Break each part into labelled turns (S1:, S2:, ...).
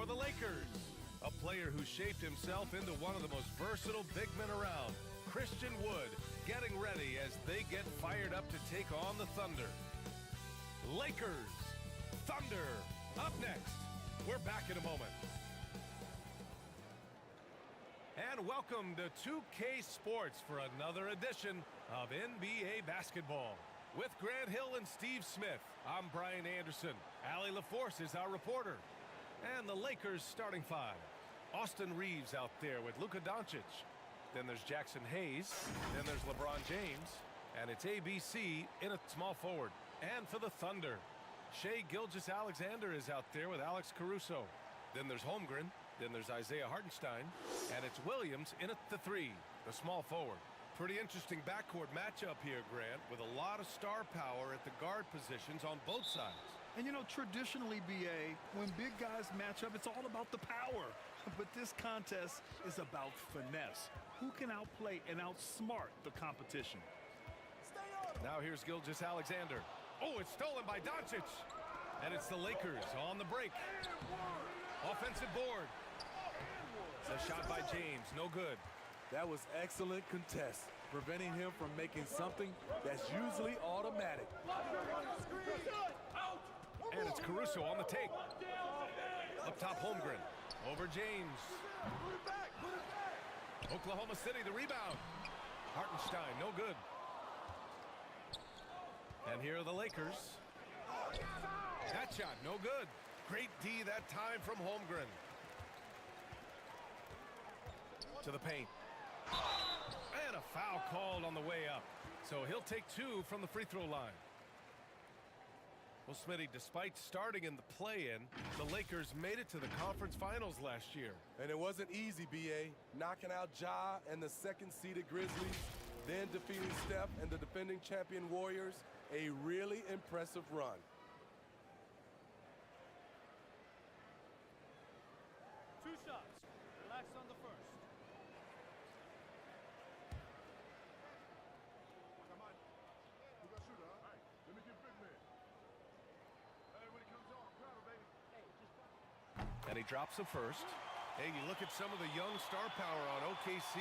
S1: for the Lakers. A player who shaped himself into one of the most versatile big men around, Christian Wood, getting ready as they get fired up to take on the Thunder. Lakers, Thunder, up next. We're back in a moment. And welcome to 2K Sports for another edition of NBA basketball. With Grant Hill and Steve Smith, I'm Brian Anderson. Allie LaForce is our reporter. And the Lakers starting five. Austin Reeves out there with Luka Doncic. Then there's Jackson Hayes. Then there's LeBron James. And it's ABC in a small forward. And for the Thunder, Shai Gilgeous-Alexander is out there with Alex Caruso. Then there's Holmgren. Then there's Isaiah Hartenstein. And it's Williams in at the three, the small forward. Pretty interesting backcourt matchup here, Grant, with a lot of star power at the guard positions on both sides.
S2: And, you know, traditionally, B.A., when big guys match up, it's all about the power. But this contest is about finesse. Who can outplay and outsmart the competition?
S1: Now here's Gilgeous-Alexander. Oh, it's stolen by Doncic. And it's the Lakers on the break. Offensive board. It's a shot by James, no good.
S3: That was excellent contest, preventing him from making something that's usually automatic.
S1: And it's Caruso on the take. Up top, Holmgren. Over James. Oklahoma City, the rebound. Hartenstein, no good. And here are the Lakers. That shot, no good. Great D that time from Holmgren. To the paint. And a foul called on the way up. So he'll take two from the free throw line. Well, Smitty, despite starting in the play-in, the Lakers made it to the conference finals last year.
S3: And it wasn't easy, B.A. Knocking out Ja and the second-seeded Grizzlies, then defeating Steph and the defending champion Warriors. A really impressive run.
S4: Two shots. Relax on the first.
S5: Come on. You got shooter, huh? All right. Let me get big man. Hey, when it comes on, grab it, baby. Hey, just...
S1: And he drops the first. Hey, you look at some of the young star power on OKC.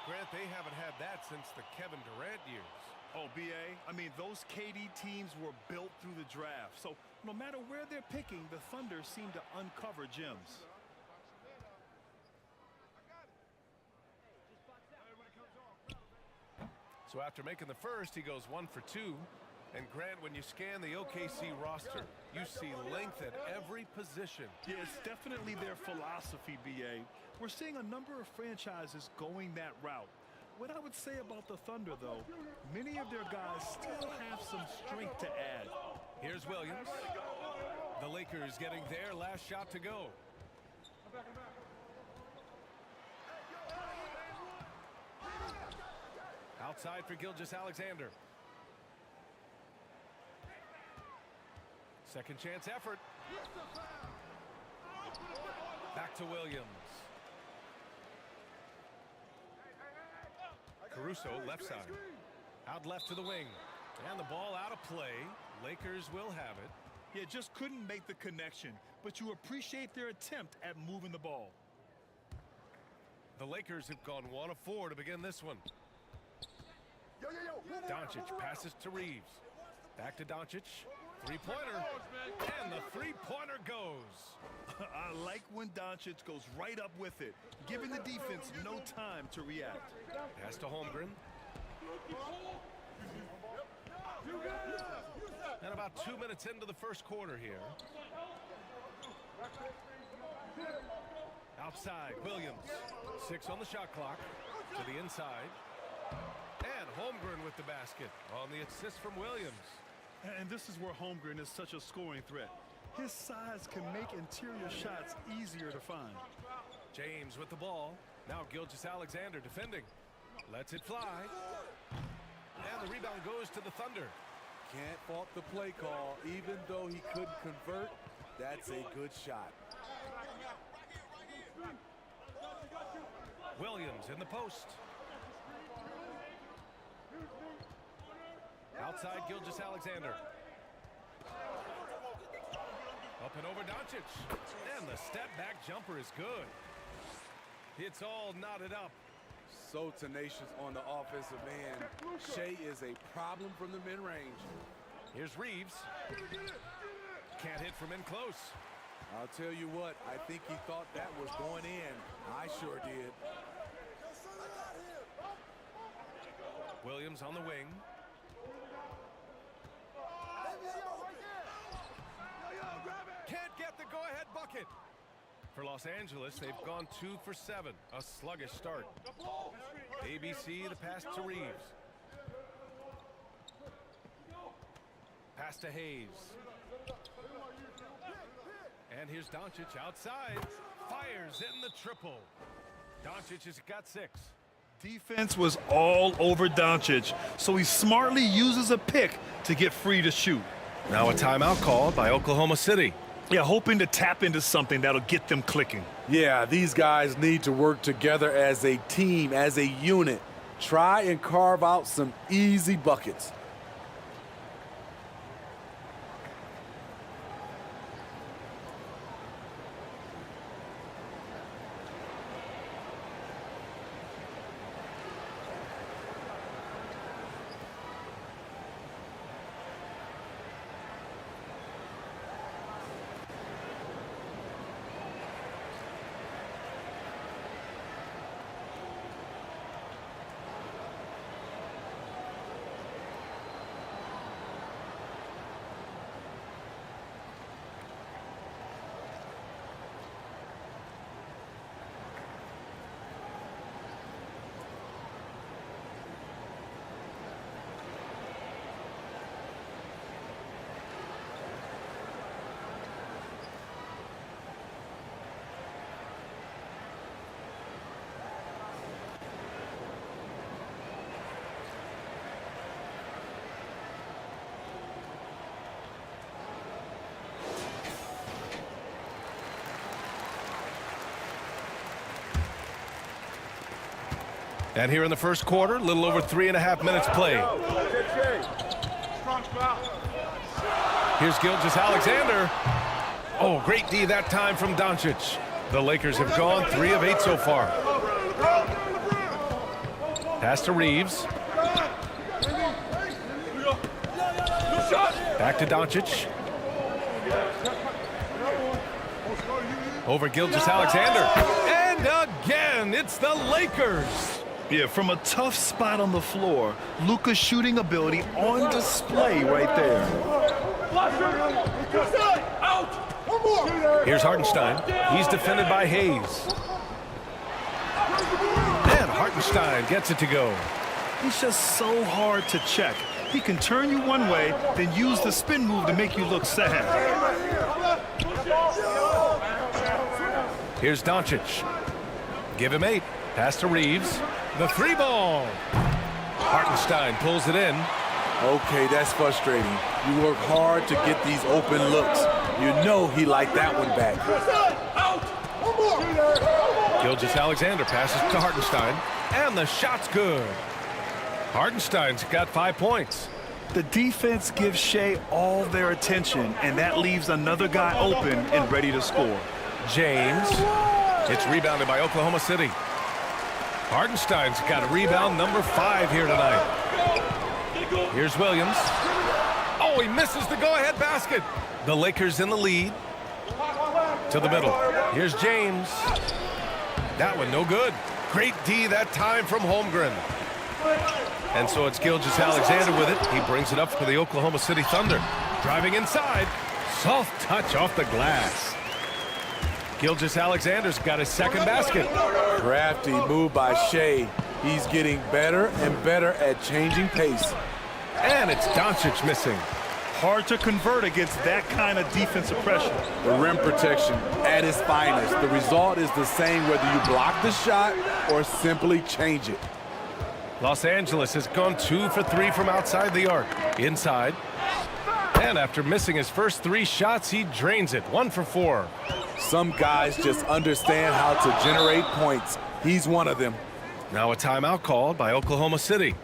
S1: Grant, they haven't had that since the Kevin Durant years.
S2: Oh, B.A., I mean, those KD teams were built through the draft. So no matter where they're picking, the Thunder seem to uncover gems.
S1: So after making the first, he goes 1 for 2. And Grant, when you scan the OKC roster, you see length at every position.
S2: Yeah, it's definitely their philosophy, B.A. We're seeing a number of franchises going that route. What I would say about the Thunder, though, many of their guys still have some strength to add.
S1: Here's Williams. The Lakers getting their last shot to go. Outside for Gilgeous-Alexander. Second chance effort. Back to Williams. Caruso, left side. Out left to the wing. And the ball out of play. Lakers will have it.
S2: Yeah, just couldn't make the connection, but you appreciate their attempt at moving the ball.
S1: The Lakers have gone 1 of 4 to begin this one. Doncic passes to Reeves. Back to Doncic. Three-pointer. And the three-pointer goes.
S2: I like when Doncic goes right up with it, giving the defense no time to react.
S1: Pass to Holmgren. And about 2 minutes into the first quarter here. Outside, Williams. 6 on the shot clock. To the inside. And Holmgren with the basket on the assist from Williams.
S2: And this is where Holmgren is such a scoring threat. His size can make interior shots easier to find.
S1: James with the ball. Now Gilgeous-Alexander defending. Lets it fly. And the rebound goes to the Thunder.
S3: Can't fault the play call. Even though he couldn't convert, that's a good shot.
S1: Williams in the post. Outside Gilgeous-Alexander. Up and over Doncic. And the step-back jumper is good. It's all knotted up.
S3: So tenacious on the offensive end. Shea is a problem from the mid-range.
S1: Here's Reeves. Can't hit from in close.
S3: I'll tell you what, I think he thought that was going in. I sure did.
S1: Williams on the wing. Can't get the go-ahead bucket. For Los Angeles, they've gone 2 for 7. A sluggish start. ABC, the pass to Reeves. Pass to Hayes. And here's Doncic outside. Fires in the triple. Doncic has got 6.
S2: Defense was all over Doncic, so he smartly uses a pick to get free to shoot.
S1: Now a timeout called by Oklahoma City.
S2: Yeah, hoping to tap into something that'll get them clicking.
S3: Yeah, these guys need to work together as a team, as a unit. Try and carve out some easy buckets.
S1: And here in the first quarter, a little over 3.5 minutes played. Here's Gilgeous-Alexander. Oh, great D that time from Doncic. The Lakers have gone 3 of 8 so far. Pass to Reeves. Back to Doncic. Over Gilgeous-Alexander. And again, it's the Lakers.
S2: Yeah, from a tough spot on the floor, Luka's shooting ability on display right there.
S1: Here's Hartenstein. He's defended by Hayes. And Hartenstein gets it to go.
S2: He's just so hard to check. He can turn you one way, then use the spin move to make you look sad.
S1: Here's Doncic. Give him 8. Pass to Reeves. The 3-ball. Hartenstein pulls it in.
S3: Okay, that's frustrating. You work hard to get these open looks. You know he liked that one back.
S1: Gilgeous-Alexander passes to Hartenstein. And the shot's good. Hartenstein's got 5 points.
S2: The defense gives Shea all their attention, and that leaves another guy open and ready to score.
S1: James. It's rebounded by Oklahoma City. Hartenstein's got a rebound number 5 here tonight. Here's Williams. Oh, he misses the go-ahead basket. The Lakers in the lead. To the middle. Here's James. That one no good. Great D that time from Holmgren. And so it's Gilgeous-Alexander with it. He brings it up for the Oklahoma City Thunder. Driving inside. Soft touch off the glass. Gilgeous-Alexander's got his second basket.
S3: Crafty move by Shea. He's getting better and better at changing pace.
S1: And it's Doncic missing.
S2: Hard to convert against that kind of defensive pressure.
S3: The rim protection at its finest. The result is the same whether you block the shot or simply change it.
S1: Los Angeles has gone 2 for 3 from outside the arc. Inside. And after missing his first 3 shots, he drains it. 1 for 4.
S3: Some guys just understand how to generate points. He's one of them.
S1: Now a timeout called by Oklahoma City.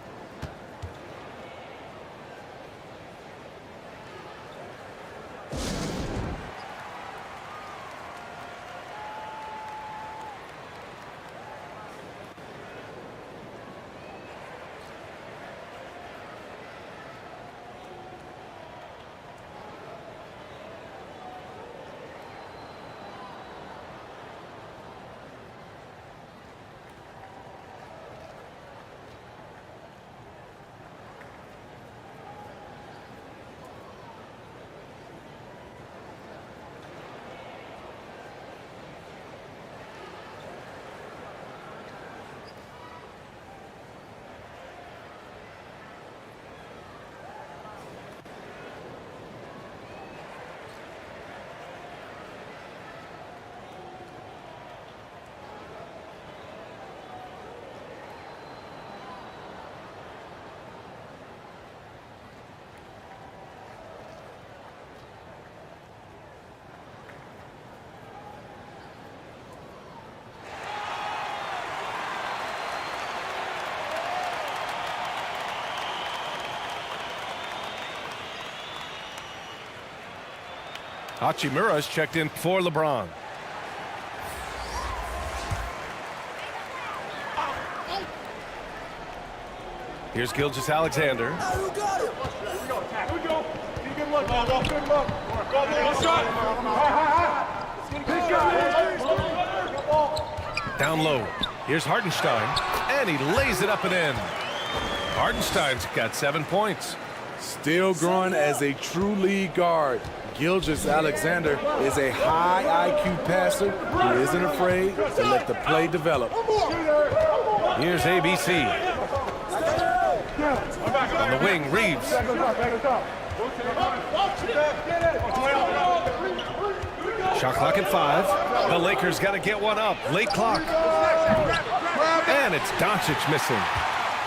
S1: Hachimura's checked in for LeBron. Here's Gilgeous-Alexander. Down low. Here's Hartenstein, and he lays it up and in. Hartenstein's got 7 points.
S3: Still growing as a true lead guard, Gilgeous-Alexander is a high IQ passer who isn't afraid to let the play develop.
S1: Here's ABC. On the wing, Reeves. Shot clock at 5. The Lakers got to get one up. Late clock. And it's Doncic missing.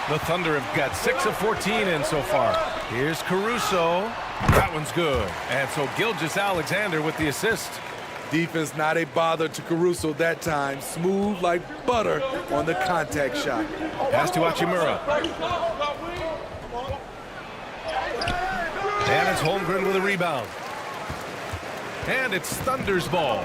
S1: The Thunder have got 6 of 14 in so far. Here's Caruso. That one's good. And so Gilgeous-Alexander with the assist.
S3: Defense not a bother to Caruso that time. Smooth like butter on the contact shot.
S1: Pass to Hachimura. And it's Holmgren with a rebound. And it's Thunder's ball.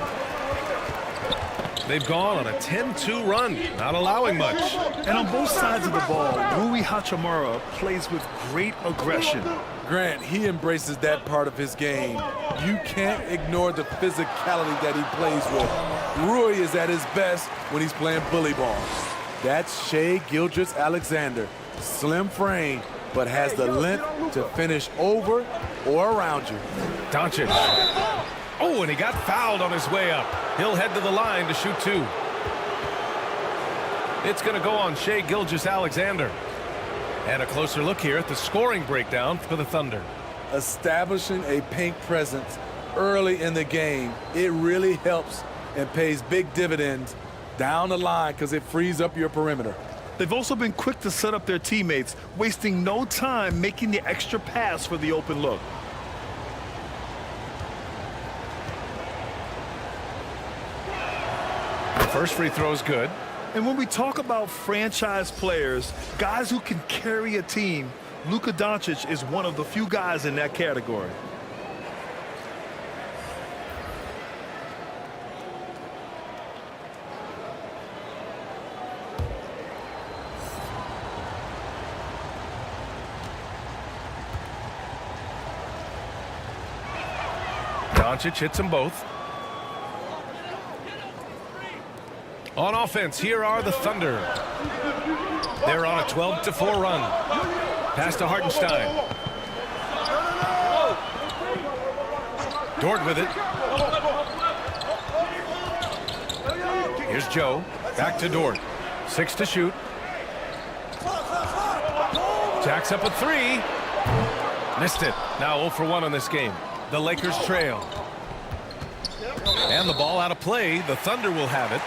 S1: They've gone on a 10-2 run, not allowing much.
S2: And on both sides of the ball, Rui Hachimura plays with great aggression.
S3: Grant, he embraces that part of his game. You can't ignore the physicality that he plays with. Rui is at his best when he's playing bully ball. That's Shai Gilgeous-Alexander. Slim frame, but has the length to finish over or around you.
S1: Doncic. Oh, and he got fouled on his way up. He'll head to the line to shoot 2. It's going to go on Shai Gilgeous-Alexander. And a closer look here at the scoring breakdown for the Thunder.
S3: Establishing a paint presence early in the game, it really helps and pays big dividends down the line because it frees up your perimeter.
S2: They've also been quick to set up their teammates, wasting no time making the extra pass for the open look.
S1: First free throw is good.
S2: And when we talk about franchise players, guys who can carry a team, Luka Doncic is one of the few guys in that category.
S1: Doncic hits them both. On offense, here are the Thunder. They're on a 12-4 run. Pass to Hartenstein. Dort with it. Here's Joe. Back to Dort. 6 to shoot. Jacks up a 3. Missed it. Now 0 for 1 on this game. The Lakers trail. And the ball out of play. The Thunder will have it.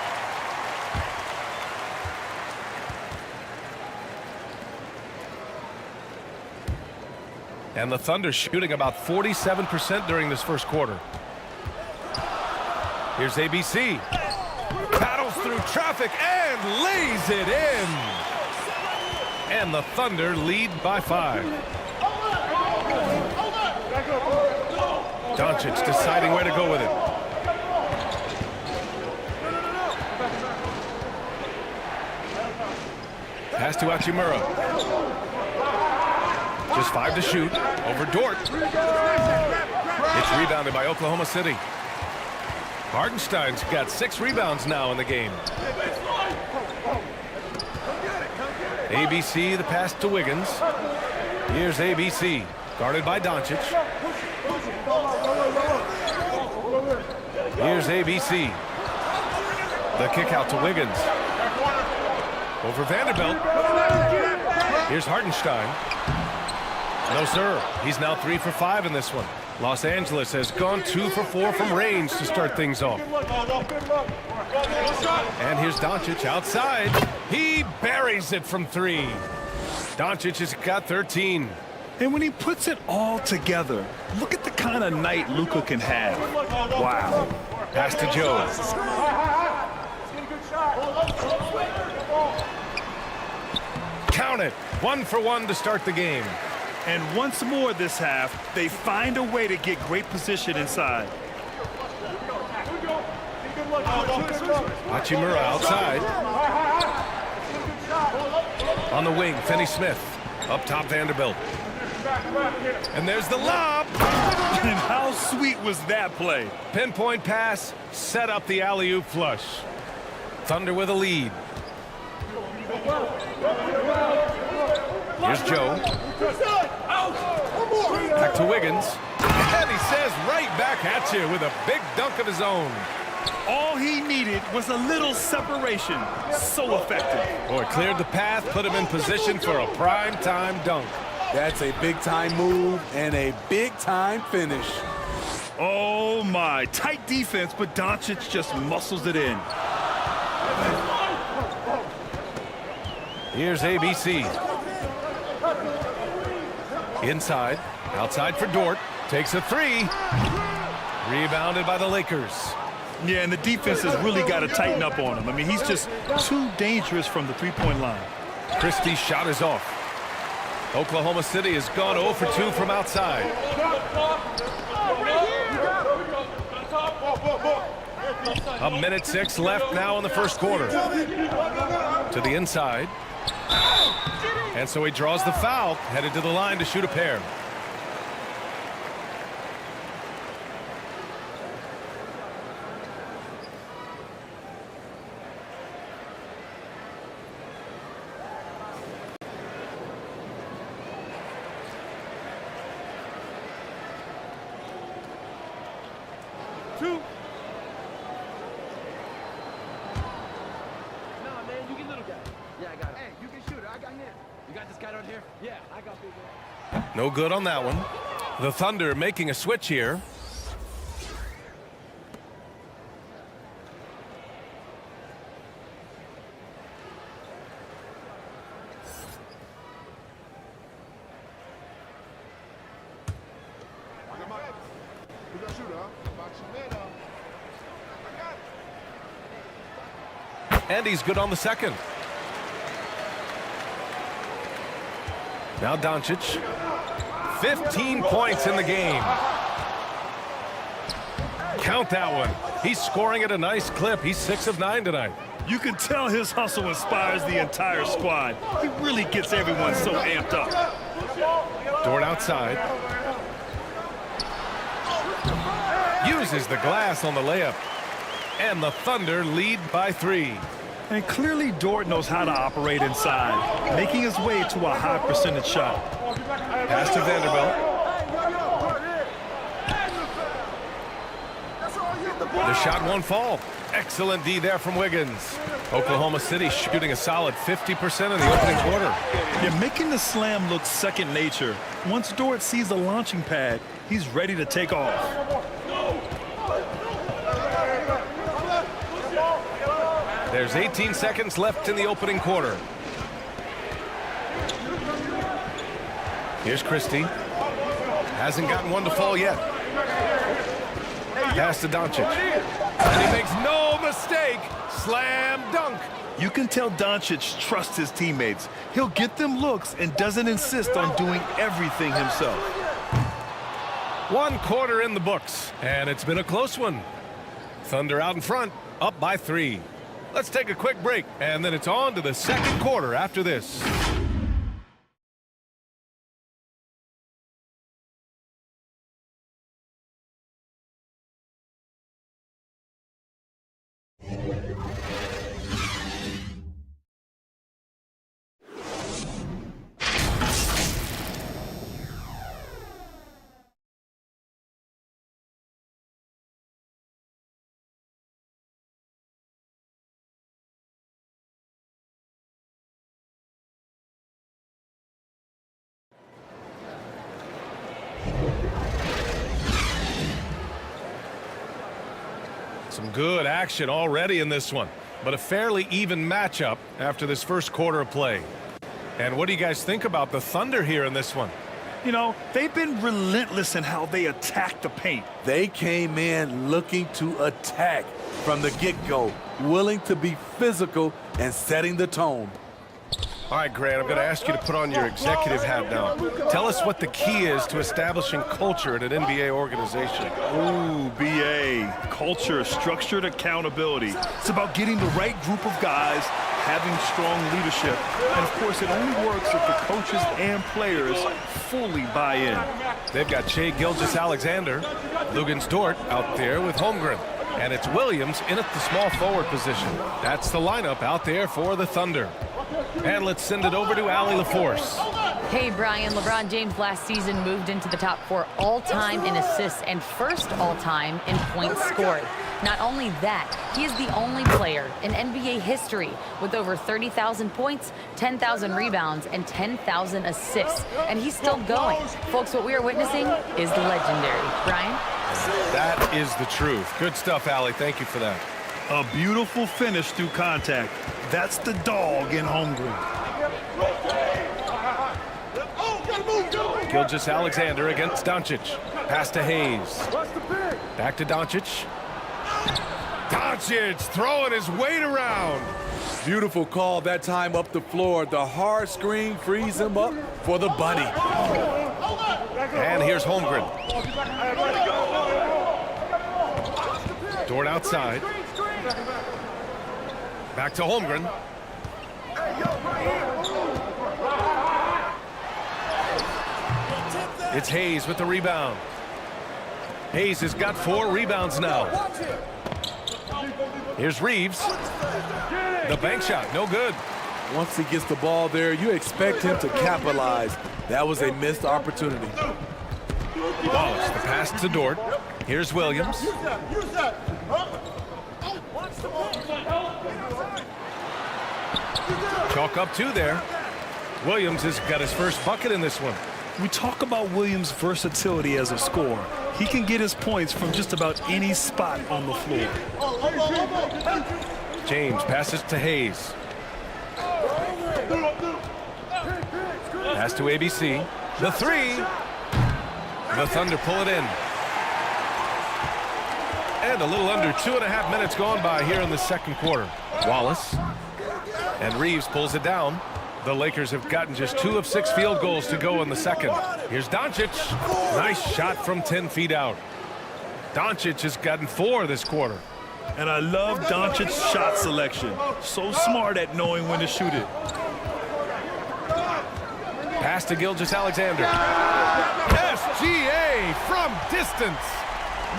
S1: And the Thunder shooting about 47% during this first quarter. Here's ABC. Paddles through traffic and lays it in. And the Thunder lead by 5. Doncic deciding where to go with it. Pass to Hachimura. Just 5 to shoot. Over Dort. It's rebounded by Oklahoma City. Hartenstein's got 6 rebounds now in the game. ABC, the pass to Wiggins. Here's ABC, guarded by Doncic. Here's ABC. The kick out to Wiggins. Over Vanderbilt. Here's Hartenstein. No, sir. He's now 3 for 5 in this one. Los Angeles has gone 2 for 4 from range to start things off. And here's Doncic outside. He buries it from 3. Doncic has got 13.
S2: And when he puts it all together, look at the kind of night Luka can have. Wow.
S1: Pass to Joe. Count it. 1 for 1 to start the game.
S2: And once more this half, they find a way to get great position inside.
S1: Hachimura outside. On the wing, Finney Smith. Up top, Vanderbilt. And there's the lob.
S2: And how sweet was that play?
S1: Pinpoint pass, set up the alley-oop flush. Thunder with a lead. Here's Joe. Back to Wiggins. And he says right back at you with a big dunk of his own.
S2: All he needed was a little separation. So effective.
S1: Boy, cleared the path, put him in position for a prime-time dunk.
S3: That's a big-time move and a big-time finish.
S2: Oh, my. Tight defense, but Doncic just muscles it in.
S1: Here's ABC. Inside. Outside for Dort. Takes a three. Rebounded by the Lakers.
S2: Yeah, and the defense has really got to tighten up on him. I mean, he's just too dangerous from the three-point line.
S1: Christie's shot is off. Oklahoma City has gone 0 for 2 from outside. A minute 6 left now in the first quarter. To the inside. And so he draws the foul, headed to the line to shoot a pair. No good on that one. The Thunder making a switch here. And he's good on the second. Now Doncic. 15 points in the game. Count that one. He's scoring at a nice clip. He's 6 of 9 tonight.
S2: You can tell his hustle inspires the entire squad. He really gets everyone so amped up.
S1: Dort outside. Uses the glass on the layup. And the Thunder lead by 3.
S2: And clearly Dort knows how to operate inside, making his way to a high percentage shot.
S1: Pass to Vanderbilt. The shot won't fall. Excellent D there from Wiggins. Oklahoma City shooting a solid 50% in the opening quarter.
S2: You're making the slam look second nature. Once Dort sees the launching pad, he's ready to take off.
S1: There's 18 seconds left in the opening quarter. Here's Christie. Hasn't gotten one to fall yet. Pass to Doncic. And he makes no mistake. Slam dunk.
S2: You can tell Doncic trusts his teammates. He'll get them looks and doesn't insist on doing everything himself.
S1: 1 quarter in the books, and it's been a close one. Thunder out in front, up by 3. Let's take a quick break, and then it's on to the second quarter after this. Some good action already in this one, but a fairly even matchup after this first quarter of play. And what do you guys think about the Thunder here in this one?
S2: You know, they've been relentless in how they attack the paint.
S3: They came in looking to attack from the get-go, willing to be physical and setting the tone.
S1: All right, Grant, I'm going to ask you to put on your executive hat now. Tell us what the key is to establishing culture at an NBA organization.
S2: Ooh, BA. Culture, structured accountability. It's about getting the right group of guys, having strong leadership. And, of course, it only works if the coaches and players fully buy in.
S1: They've got Shai Gilgeous-Alexander, Luguentz Dort out there with Holmgren. And it's Williams in at the small forward position. That's the lineup out there for the Thunder. And let's send it over to Allie LaForce.
S6: Hey, Brian. LeBron James last season moved into the top 4 all-time in assists and first all-time in points scored. Not only that, he is the only player in NBA history with over 30,000 points, 10,000 rebounds, and 10,000 assists. And he's still going. Folks, what we are witnessing is legendary. Brian?
S1: That is the truth. Good stuff, Allie. Thank you for that.
S2: A beautiful finish through contact. That's the dog in Holmgren.
S1: Gilgeous-Alexander against Doncic. Pass to Hayes. Back to Doncic. Doncic throwing his weight around.
S3: Beautiful call that time up the floor. The hard screen frees him up for the bunny.
S1: And here's Holmgren. Dort outside. Back to Holmgren. It's Hayes with the rebound. Hayes has got 4 rebounds now. Here's Reeves. The bank shot, no good.
S3: Once he gets the ball there, you expect him to capitalize. That was a missed opportunity.
S1: Wallace, the pass to Dort. Here's Williams. Chalk up 2 there. Williams has got his first bucket in this one.
S2: We talk about Williams' versatility as a scorer. He can get his points from just about any spot on the floor.
S1: James passes to Hayes. Pass to ABC. The 3. The Thunder pull it in. And a little under 2.5 minutes gone by here in the second quarter. Wallace. And Reeves pulls it down. The Lakers have gotten just 2 of 6 field goals to go in the second. Here's Doncic. Nice shot from 10 feet out. Doncic has gotten 4 this quarter.
S2: And I love Doncic's shot selection. So smart at knowing when to shoot it.
S1: Pass to Gilgeous-Alexander. SGA from distance.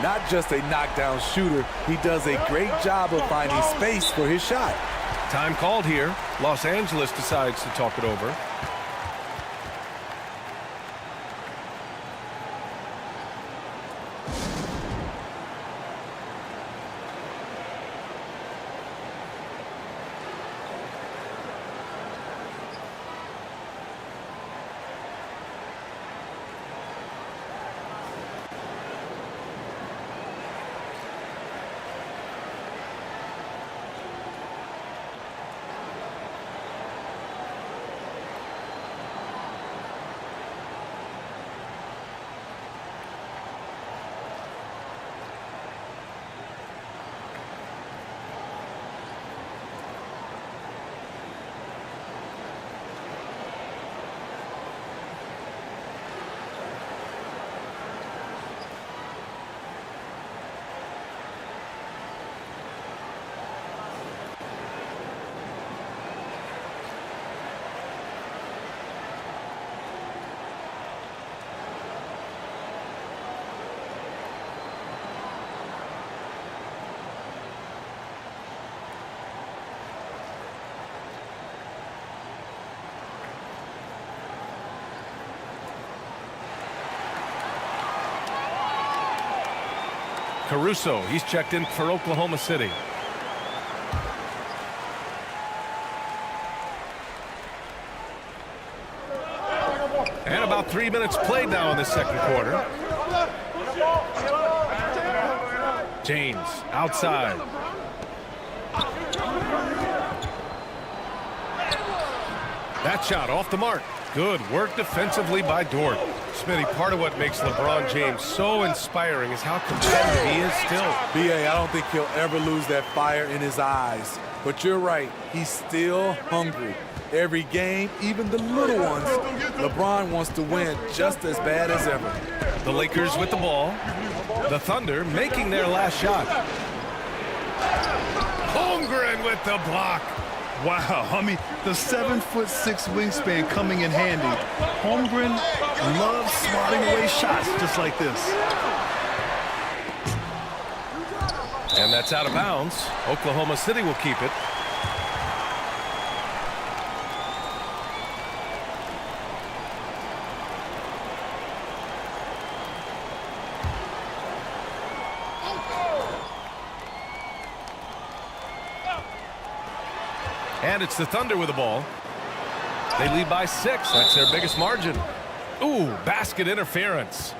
S3: Not just a knockdown shooter, he does a great job of finding space for his shot.
S1: Time called here. Los Angeles decides to talk it over. Caruso, he's checked in for Oklahoma City. And about 3 minutes played now in the second quarter. James outside. That shot off the mark. Good work defensively by Dort. Smitty, part of what makes LeBron James so inspiring is how competitive he is still.
S3: B.A., I don't think he'll ever lose that fire in his eyes. But you're right, he's still hungry. Every game, even the little ones, LeBron wants to win just as bad as ever.
S1: The Lakers with the ball. The Thunder making their last shot. Holmgren with the block.
S2: Wow, I mean, the 7'6" wingspan coming in handy. Holmgren loves swatting away shots just like this.
S1: And that's out of bounds. Oklahoma City will keep it. And it's the Thunder with the ball. They lead by 6. That's their biggest margin. Ooh, basket interference.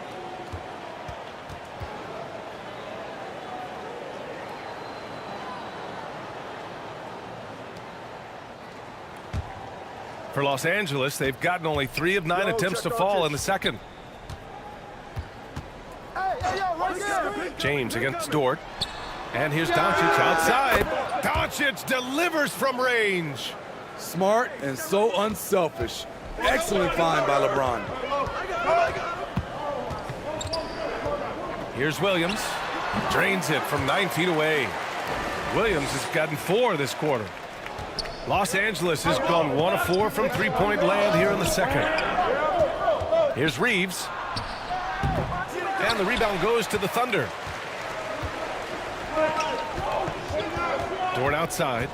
S1: For Los Angeles, they've gotten only 3 of 9 attempts to fall in the second. James against Dort. And here's Doncic outside. Doncic delivers from range.
S3: Smart and so unselfish. Excellent find by LeBron.
S1: Here's Williams. Drains it from 9 feet away. Williams has gotten 4 this quarter. Los Angeles has gone 1 of 4 from three-point land here in the second. Here's Reeves. And the rebound goes to the Thunder. Dort outside.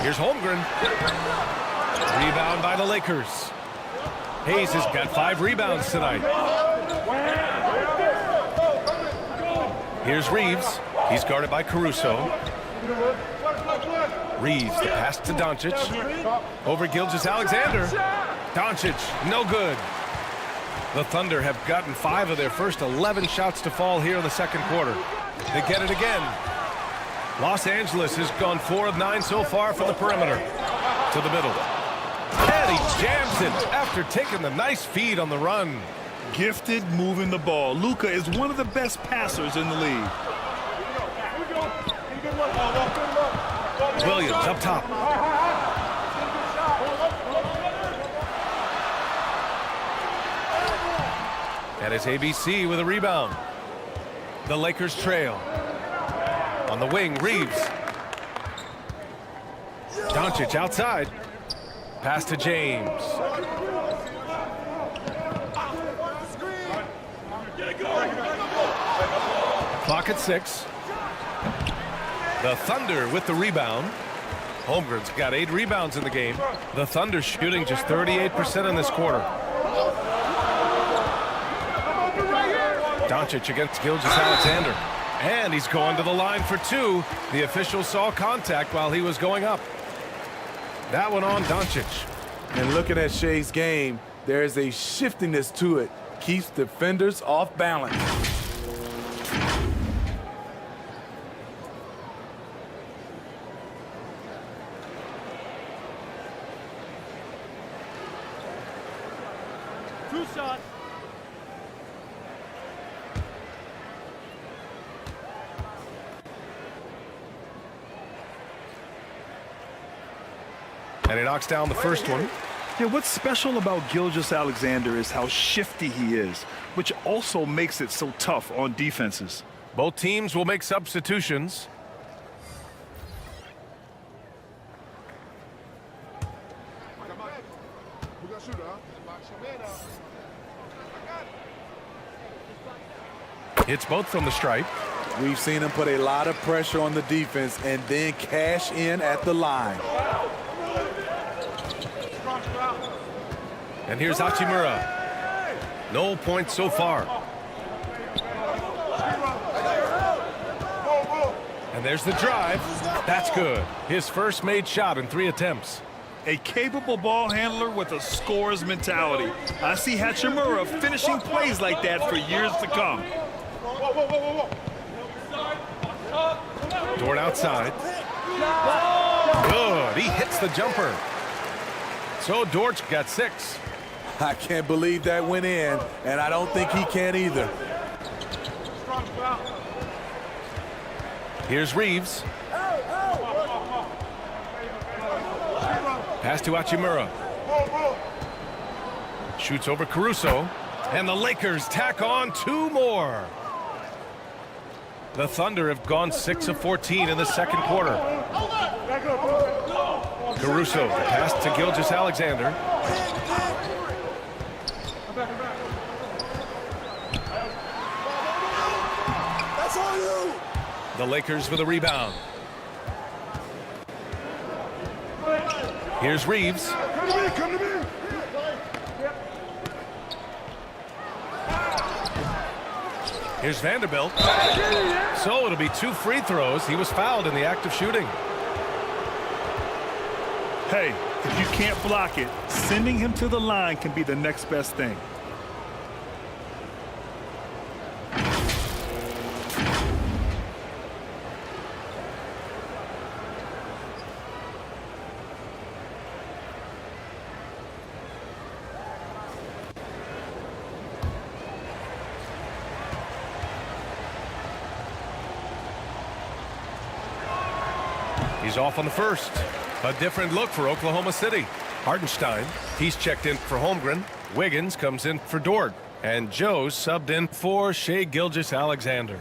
S1: Here's Holmgren. Rebound by the Lakers. Hayes has got 5 rebounds tonight. Here's Reeves. He's guarded by Caruso. Reeves, the pass to Doncic. Over Gilgeous-Alexander. Doncic, no good. The Thunder have gotten 5 of their first 11 shots to fall here in the second quarter. They get it again. Los Angeles has gone 4 of 9 so far from the perimeter. To the middle. And he jams it after taking the nice feed on the run.
S2: Gifted moving the ball. Luka is one of the best passers in the league.
S1: Williams up top. And it's ABC with a rebound. The Lakers trail. On the wing, Reeves. Doncic outside. Pass to James. Clock at 6. The Thunder with the rebound. Holmgren's got 8 rebounds in the game. The Thunder shooting just 38% in this quarter. Doncic against Gilgeous-Alexander. And he's going to the line for 2. The official saw contact while he was going up. That one on Doncic.
S3: And looking at Shea's game, there's a shiftiness to it. Keeps defenders off balance.
S4: Two shots.
S1: And he knocks down the first one.
S2: Yeah, what's special about Gilgeous-Alexander is how shifty he is, which also makes it so tough on defenses.
S1: Both teams will make substitutions. Hits both from the stripe.
S3: We've seen him put a lot of pressure on the defense and then cash in at the line.
S1: And here's Hachimura. No points so far. And there's the drive. That's good. His first made shot in 3 attempts.
S2: A capable ball handler with a scorer's mentality. I see Hachimura finishing plays like that for years to come.
S1: Dort outside. Good. He hits the jumper. So Dortch got 6.
S3: I can't believe that went in, and I don't think he can either.
S1: Here's Reeves. Pass to Hachimura. Shoots over Caruso. And the Lakers tack on 2 more. The Thunder have gone 6 of 14 in the second quarter. Caruso, pass to Gilgeous-Alexander.
S5: That's on you.
S1: The Lakers with a rebound. Here's Reeves.
S5: Come to me, come to me.
S1: Here's Vanderbilt. So it'll be 2 free throws. He was fouled in the act of shooting.
S2: Hey, if you can't block it, sending him to the line can be the next best thing.
S1: He's off on the first. A different look for Oklahoma City. Hartenstein, he's checked in for Holmgren. Wiggins comes in for Dort. And Joe subbed in for Shai Gilgeous-Alexander.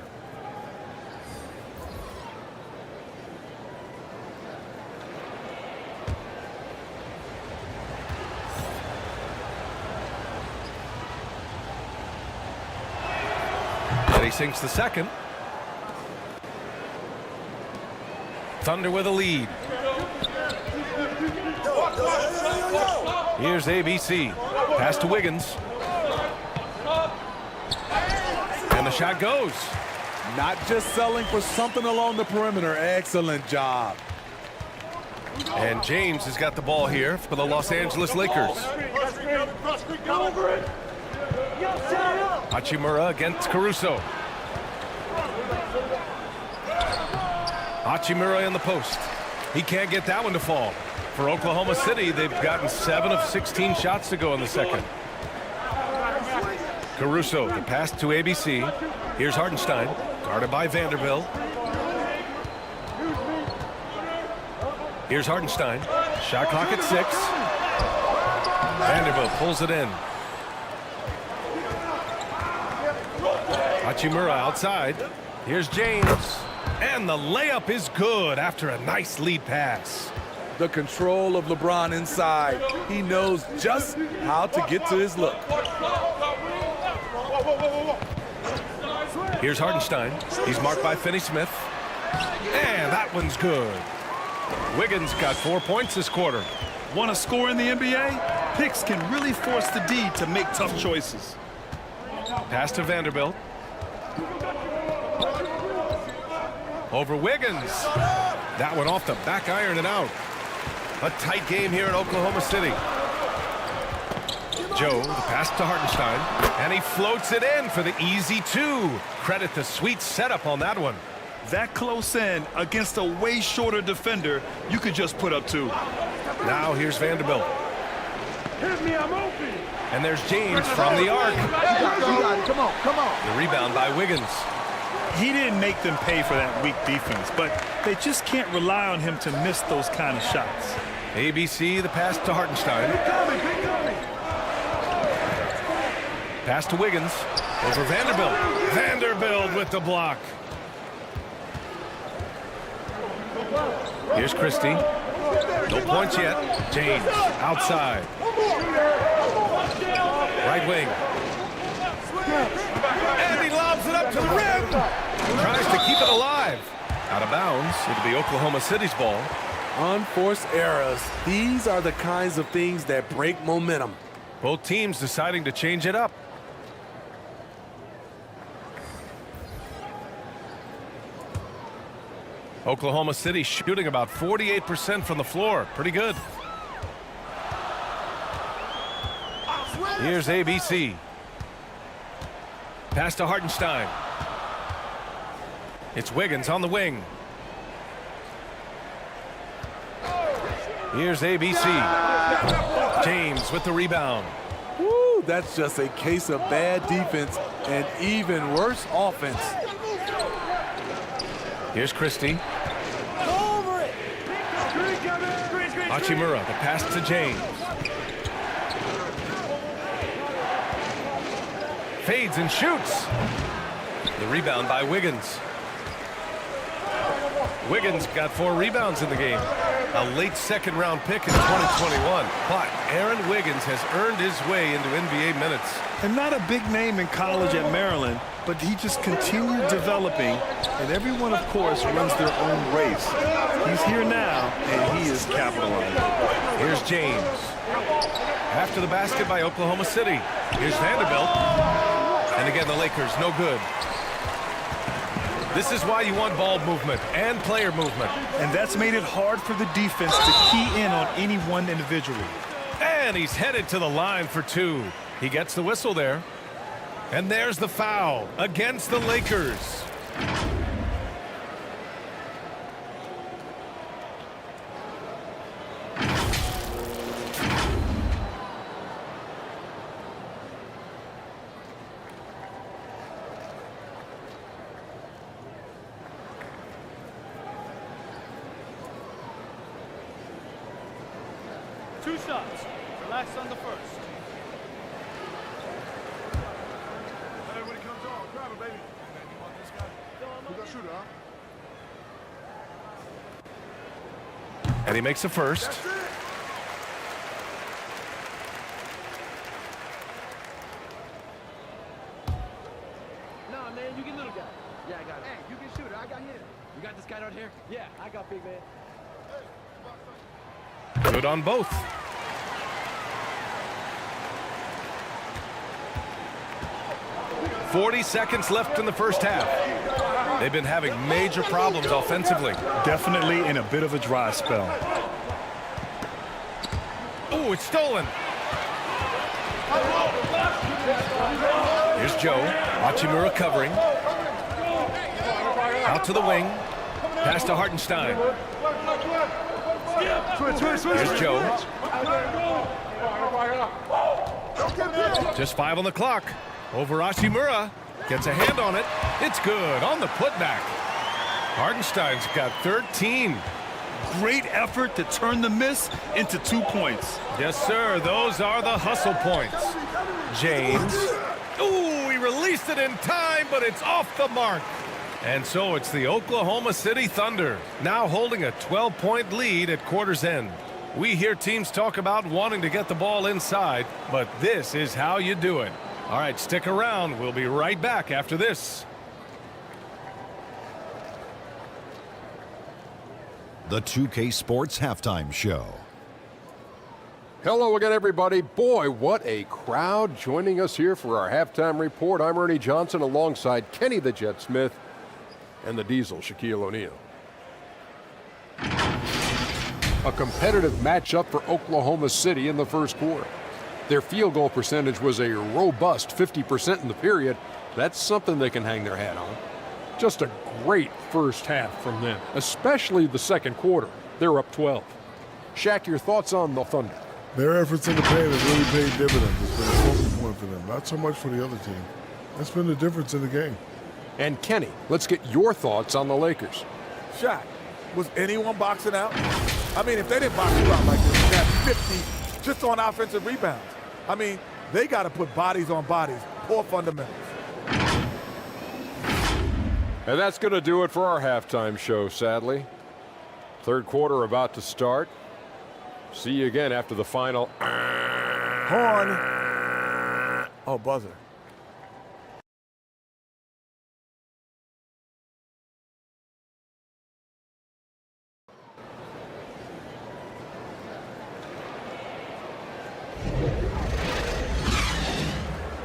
S1: And he sinks the second. Thunder with a lead. Here's ABC. Pass to Wiggins. And the shot goes.
S3: Not just selling for something along the perimeter. Excellent job.
S1: And James has got the ball here for the Los Angeles Lakers. Hachimura against Caruso. Hachimura in the post. He can't get that one to fall. For Oklahoma City, they've gotten 7 of 16 shots to go in the second. Caruso, the pass to ABC. Here's Hartenstein, guarded by Vanderbilt. Here's Hartenstein. Shot clock at 6. Vanderbilt pulls it in. Hachimura outside. Here's James. And the layup is good after a nice lead pass.
S3: The control of LeBron inside. He knows just how to get to his look.
S1: Here's Hartenstein. He's marked by Finney-Smith. And that one's good. Wiggins got 4 points this quarter.
S2: Want to score in the NBA? Picks can really force the D to make tough choices.
S1: Pass to Vanderbilt. Over Wiggins. That one off the back iron and out. A tight game here in Oklahoma City. Joe, the pass to Hartenstein. And he floats it in for the easy 2. Credit the sweet setup on that one.
S2: That close in against a way shorter defender, you could just put up 2.
S1: Now here's Vanderbilt.
S5: Hit me, I'm open.
S1: And there's James from the arc.
S5: You got it. Come on, come on.
S1: The rebound by Wiggins.
S2: He didn't make them pay for that weak defense, but they just can't rely on him to miss those kind of shots.
S1: ABC, the pass to Hartenstein. Pass to Wiggins. Over Vanderbilt. Vanderbilt with the block. Here's Christie. No points yet. James outside. Right wing. And he lobs it up to the rim. Tries to keep it alive. Out of bounds. It'll be Oklahoma City's ball.
S3: Unforced errors. These are the kinds of things that break momentum.
S1: Both teams deciding to change it up. Oklahoma City shooting about 48% from the floor. Pretty good. Here's ABC. Pass to Hartenstein. It's Wiggins on the wing. Here's ABC. James with the rebound.
S3: Woo, that's just a case of bad defense and even worse offense.
S1: Here's Christie. Hachimura, the pass to James. Fades and shoots. The rebound by Wiggins. Wiggins got 4 rebounds in the game. A late second-round pick in 2021. But Aaron Wiggins has earned his way into NBA minutes.
S2: And not a big name in college at Maryland, but he just continued developing, and everyone, of course, runs their own race. He's here now, and he is capitalizing.
S1: Here's James. After the basket by Oklahoma City. Here's Vanderbilt. And again, the Lakers, no good. This is why you want ball movement and player movement.
S2: And that's made it hard for the defense to key in on any one individual.
S1: And he's headed to the line for 2. He gets the whistle there. And there's the foul against the Lakers.
S4: Two shots. Relax on the first.
S5: Hey, when it comes on, grab it, baby. Man, you want this guy? Who's that shooter, huh?
S1: And he makes a first.
S5: That's it.
S7: Nah, man, you get little guy. Yeah, I got it. Hey, you get shooter. I got him. You got this guy out here? Yeah, I got big man.
S1: Good on both. .40 left in the first half. They've been having major problems offensively.
S2: Definitely in a bit of a dry spell.
S1: Oh, it's stolen. Here's Joe. Hachimura covering. Out to the wing. Pass to Hartenstein. Here's Joe. Just 5 on the clock. Over Hachimura. Gets a hand on it. It's good on the putback. Hartenstein's got 13.
S2: Great effort to turn the miss into 2 points.
S1: Yes, sir. Those are the hustle points. James. Ooh, he released it in time, but it's off the mark. And so it's the Oklahoma City Thunder, now holding a 12-point lead at quarter's end. We hear teams talk about wanting to get the ball inside, but this is how you do it. All right, stick around. We'll be right back after this.
S8: The 2K Sports Halftime Show.
S9: Hello again, everybody. Boy, what a crowd joining us here for our halftime report. I'm Ernie Johnson alongside Kenny the Jet Smith and the Diesel, Shaquille O'Neal. A competitive matchup for Oklahoma City in the first quarter. Their field goal percentage was a robust 50% in the period. That's something they can hang their hat on. Just a great first half from them, especially the second quarter. They're up 12. Shaq, your thoughts on the Thunder?
S5: Their efforts in the paint have really paid dividends. It's been a focal point for them, not so much for the other team. That's been the difference in the game.
S9: And Kenny, let's get your thoughts on the Lakers.
S3: Shaq, was anyone boxing out? I mean, if they didn't box you out like this, you got 50 just on offensive rebounds. I mean, they got to put bodies on bodies. Poor fundamentals.
S9: And that's going to do it for our halftime show, sadly. Third quarter about to start. See you again after the final.
S3: Horn. Oh, buzzer.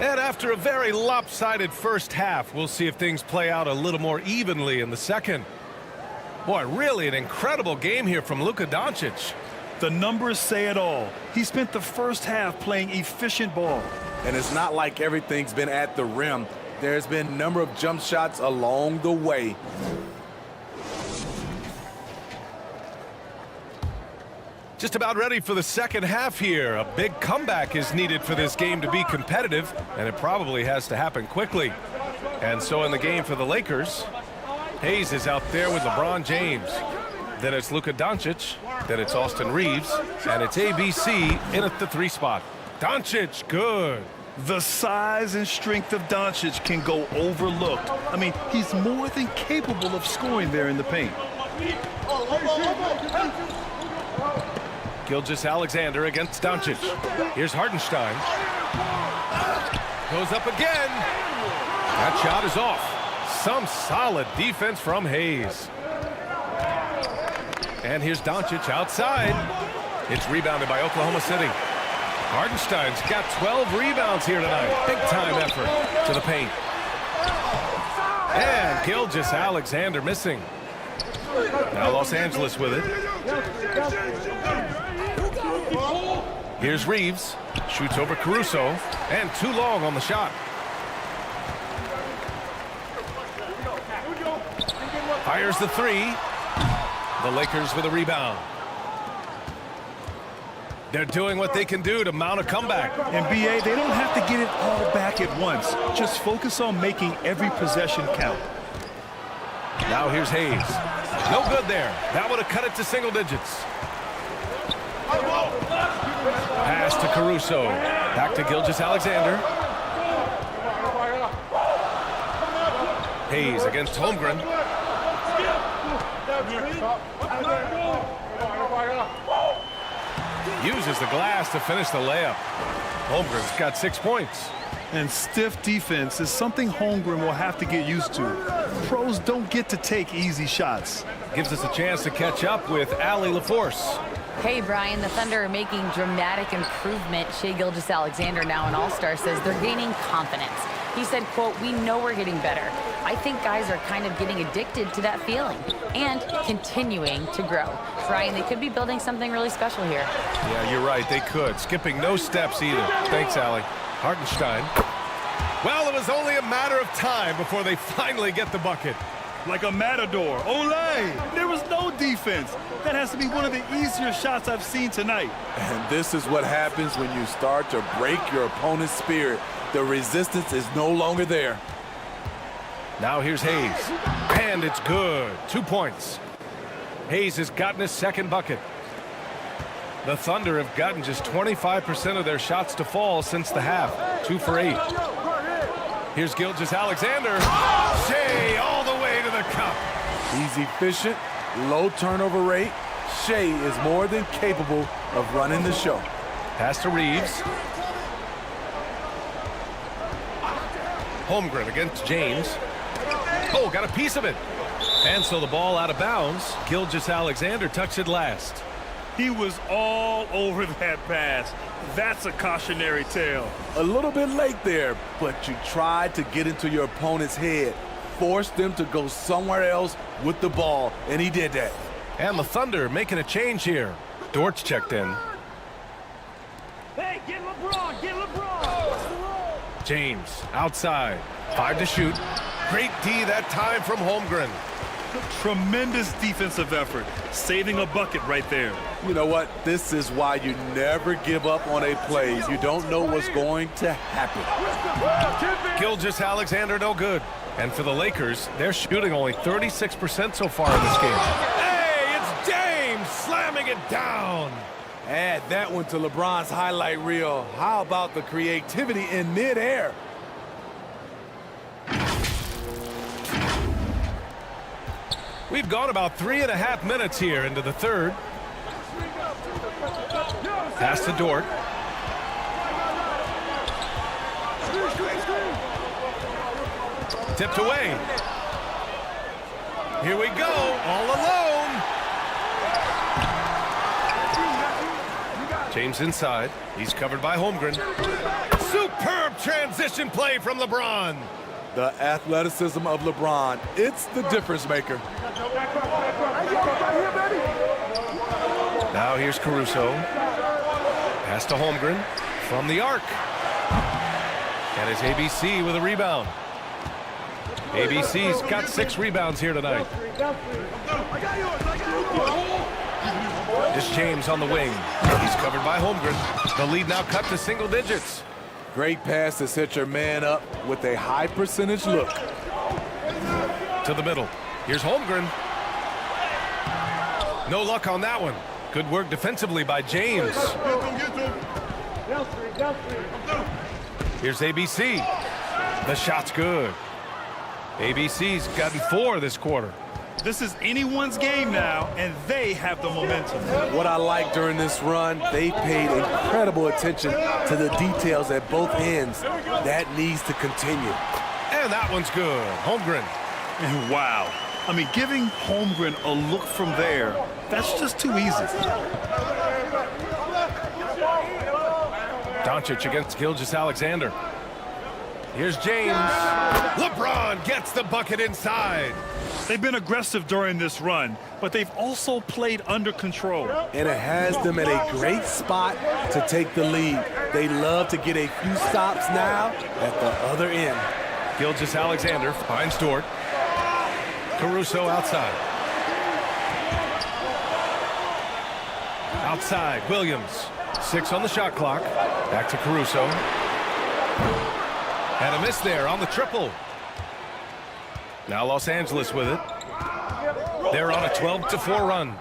S1: And after a very lopsided first half, we'll see if things play out a little more evenly in the second. Boy, really an incredible game here from Luka Doncic.
S2: The numbers say it all. He spent the first half playing efficient ball.
S3: And it's not like everything's been at the rim. There's been a number of jump shots along the way.
S1: Just about ready for the second half here. A big comeback is needed for this game to be competitive, and it probably has to happen quickly. And so in the game for the Lakers, Hayes is out there with LeBron James. Then it's Luka Doncic. Then it's Austin Reeves. And it's ABC in at the 3 spot. Doncic, good.
S2: The size and strength of Doncic can go overlooked. I mean, he's more than capable of scoring there in the paint.
S1: Gilgeous-Alexander against Doncic. Here's Hartenstein. Goes up again. That shot is off. Some solid defense from Hayes. And here's Doncic outside. It's rebounded by Oklahoma City. Hartenstein's got 12 rebounds here tonight. Big time effort to the paint. And Gilgeous-Alexander missing. Now Los Angeles with it. Here's Reeves. Shoots over Caruso. And too long on the shot. Fires the 3. The Lakers with a rebound. They're doing what they can do to mount a comeback.
S2: And BA, they don't have to get it all back at once. Just focus on making every possession count.
S1: Now here's Hayes. No good there. That would have cut it to single digits. Pass to Caruso. Back to Gilgeous-Alexander. Hayes against Holmgren. Uses the glass to finish the layup. Holmgren's got 6 points.
S2: And stiff defense is something Holmgren will have to get used to. Pros don't get to take easy shots.
S1: Gives us a chance to catch up with Allie LaForce.
S6: Hey, Brian, the Thunder are making dramatic improvement. Shai Gilgeous-Alexander, now an all-star, says they're gaining confidence. He said, quote, "We know we're getting better. I think guys are kind of getting addicted to that feeling and continuing to grow." Brian, they could be building something really special here.
S1: Yeah, you're right. They could. Skipping no steps either. Thanks, Allie. Hartenstein. Well, it was only a matter of time before they finally get the bucket.
S2: Like a matador. Olay! There was no defense. That has to be one of the easier shots I've seen tonight.
S3: And this is what happens when you start to break your opponent's spirit. The resistance is no longer there.
S1: Now here's Hayes. And it's good. 2 points. Hayes has gotten his second bucket. The Thunder have gotten just 25% of their shots to fall since the half. 2 for 8. Here's Gilgeous-Alexander. Shai all the way to the cup.
S3: He's efficient, low turnover rate. Shai is more than capable of running the show.
S1: Pass to Reeves. Holmgren against James. Oh, got a piece of it. And so the ball out of bounds. Gilgeous-Alexander touched it last.
S2: He was all over that pass. That's a cautionary tale.
S3: A little bit late there, but you tried to get into your opponent's head. Forced them to go somewhere else with the ball, and he did that.
S1: And the Thunder making a change here. Dortch checked in.
S4: Hey, get LeBron! Get LeBron!
S1: James outside. 5 to shoot. Great D that time from Holmgren.
S2: Tremendous defensive effort. Saving a bucket right there.
S3: You know what? This is why you never give up on a play. You don't know what's going to happen.
S1: Gilgeous-Alexander no good. And for the Lakers, they're shooting only 36% so far in this game. Hey, it's James slamming it down.
S3: Add that one to LeBron's highlight reel. How about the creativity in midair?
S1: We've gone about 3.5 minutes here into the third. Pass to Dort. Tipped away. Here we go, all alone. James inside. He's covered by Holmgren. Superb transition play from LeBron.
S3: The athleticism of LeBron. It's the difference maker.
S1: Now here's Caruso. Pass to Holmgren from the arc. And it's ABC with a rebound. ABC's got 6 rebounds here tonight. It's James on the wing. He's covered by Holmgren. The lead now cut to single digits.
S3: Great pass to set your man up with a high percentage look.
S1: To the middle. Here's Holmgren. No luck on that one. Good work defensively by James. Here's ABC. The shot's good. ABC's gotten 4 this quarter.
S2: This is anyone's game now, and they have the momentum.
S3: What I like during this run, they paid incredible attention to the details at both ends. That needs to continue.
S1: And that one's good. Holmgren.
S2: And wow. I mean, giving Holmgren a look from there, that's just too easy.
S1: Doncic against Gilgeous-Alexander. Here's James. LeBron gets the bucket inside.
S2: They've been aggressive during this run, but they've also played under control.
S3: And it has them in a great spot to take the lead. They love to get a few stops now at the other end.
S1: Gilgeous-Alexander finds Dort. Caruso outside. Outside, Williams. 6 on the shot clock. Back to Caruso. And a miss there on the triple. Now Los Angeles with it. They're on a 12-4 run.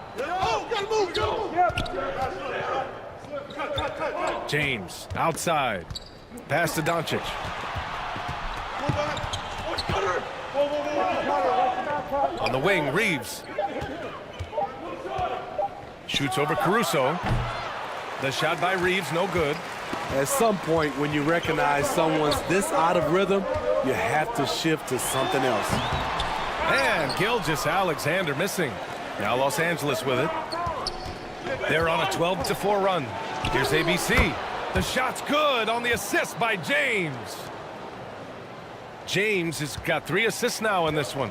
S1: James outside. Pass to Doncic. On the wing, Reeves. Shoots over Caruso. The shot by Reeves, no good.
S3: At some point, when you recognize someone's this out of rhythm, you have to shift to something else.
S1: And Gilgeous-Alexander missing. Now Los Angeles with it. They're on a 12-4 run. Here's ABC. The shot's good on the assist by James. James has got 3 assists now in this one.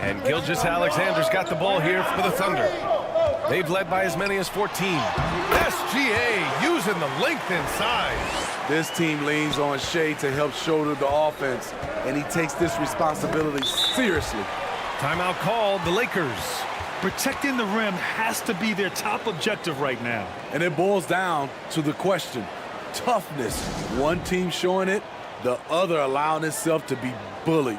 S1: And Gilgeous-Alexander's got the ball here for the Thunder. They've led by as many as 14. SGA using the length inside.
S3: This team leans on Shea to help shoulder the offense, and he takes this responsibility seriously.
S1: Timeout called, the Lakers.
S2: Protecting the rim has to be their top objective right now.
S3: And it boils down to the question. Toughness. One team showing it, the other allowing itself to be bullied.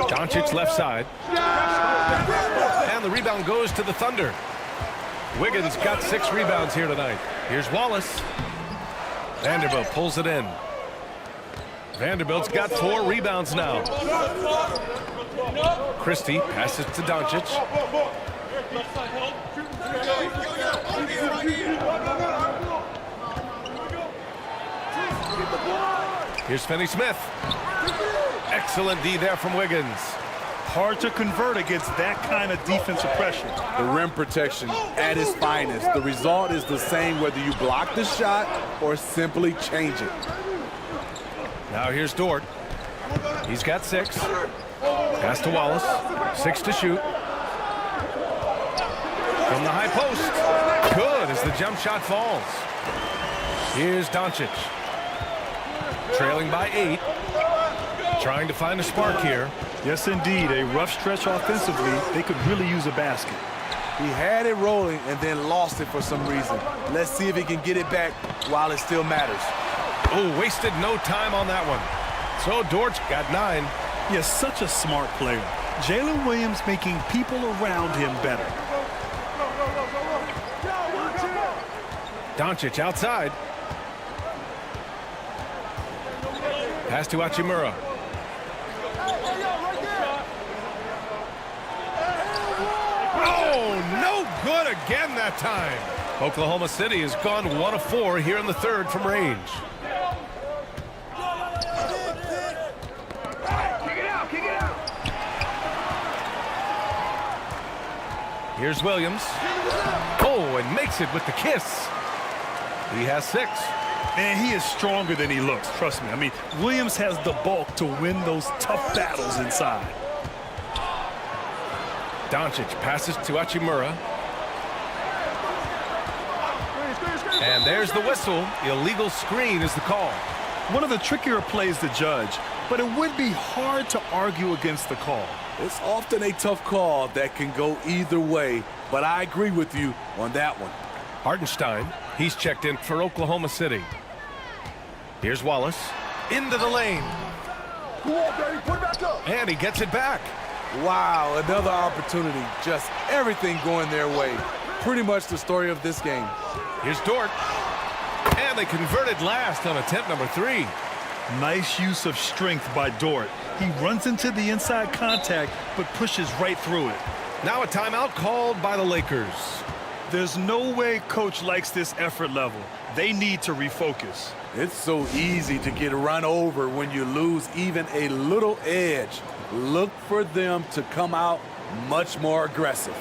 S1: Doncic left side. And the rebound goes to the Thunder. Wiggins got 6 rebounds here tonight. Here's Wallace. Vanderbilt pulls it in. Vanderbilt's got 4 rebounds now. Christie passes to Doncic. Here's Finney-Smith. Excellent D there from Wiggins.
S2: Hard to convert against that kind of defensive pressure.
S3: The rim protection at its finest. The result is the same whether you block the shot or simply change it.
S1: Now here's Dort. He's got 6. Pass to Wallace. 6 to shoot. From the high post. Good as the jump shot falls. Here's Doncic. Trailing by 8. Trying to find a spark here.
S2: Yes, indeed. A rough stretch offensively. They could really use a basket.
S3: He had it rolling and then lost it for some reason. Let's see if he can get it back while it still matters.
S1: Oh, wasted no time on that one. So Dortch got 9.
S2: He is such a smart player. Jalen Williams making people around him better.
S1: Doncic outside. Pass to Hachimura. Oh, no good again that time. Oklahoma City has gone 1 of 4 here in the third from range. Here's Williams. Oh, and makes it with the kiss. He has 6.
S2: Man, he is stronger than he looks, trust me. I mean, Williams has the bulk to win those tough battles inside.
S1: Doncic passes to Hachimura. And there's the whistle. Illegal screen is the call.
S2: One of the trickier plays to judge, but it would be hard to argue against the call.
S3: It's often a tough call that can go either way, but I agree with you on that one.
S1: Hartenstein, he's checked in for Oklahoma City. Here's Wallace. Into the lane. And he gets it back.
S3: Wow, another opportunity. Just everything going their way. Pretty much the story of this game.
S1: Here's Dort. And they converted last on attempt number 3.
S2: Nice use of strength by Dort. He runs into the inside contact, but pushes right through it.
S1: Now a timeout called by the Lakers.
S2: There's no way coach likes this effort level. They need to refocus.
S3: It's so easy to get run over when you lose even a little edge. Look for them to come out much more aggressive.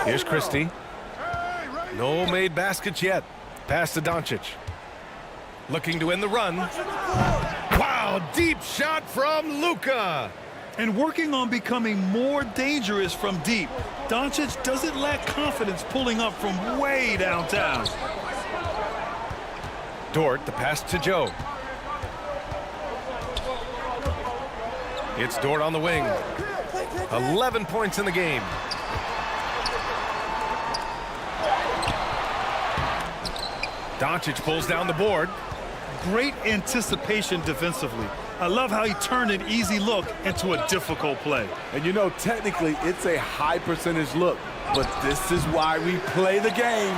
S1: Here's Christie. No made baskets yet. Pass to Doncic. Looking to end the run. Wow, deep shot from Luka.
S2: And working on becoming more dangerous from deep. Doncic doesn't lack confidence pulling up from way downtown.
S1: Dort, the pass to Joe. It's Dort on the wing. 11 points in the game. Doncic pulls down the board.
S2: Great anticipation defensively. I love how he turned an easy look into a difficult play.
S3: And you know, technically, it's a high percentage look, but this is why we play the game.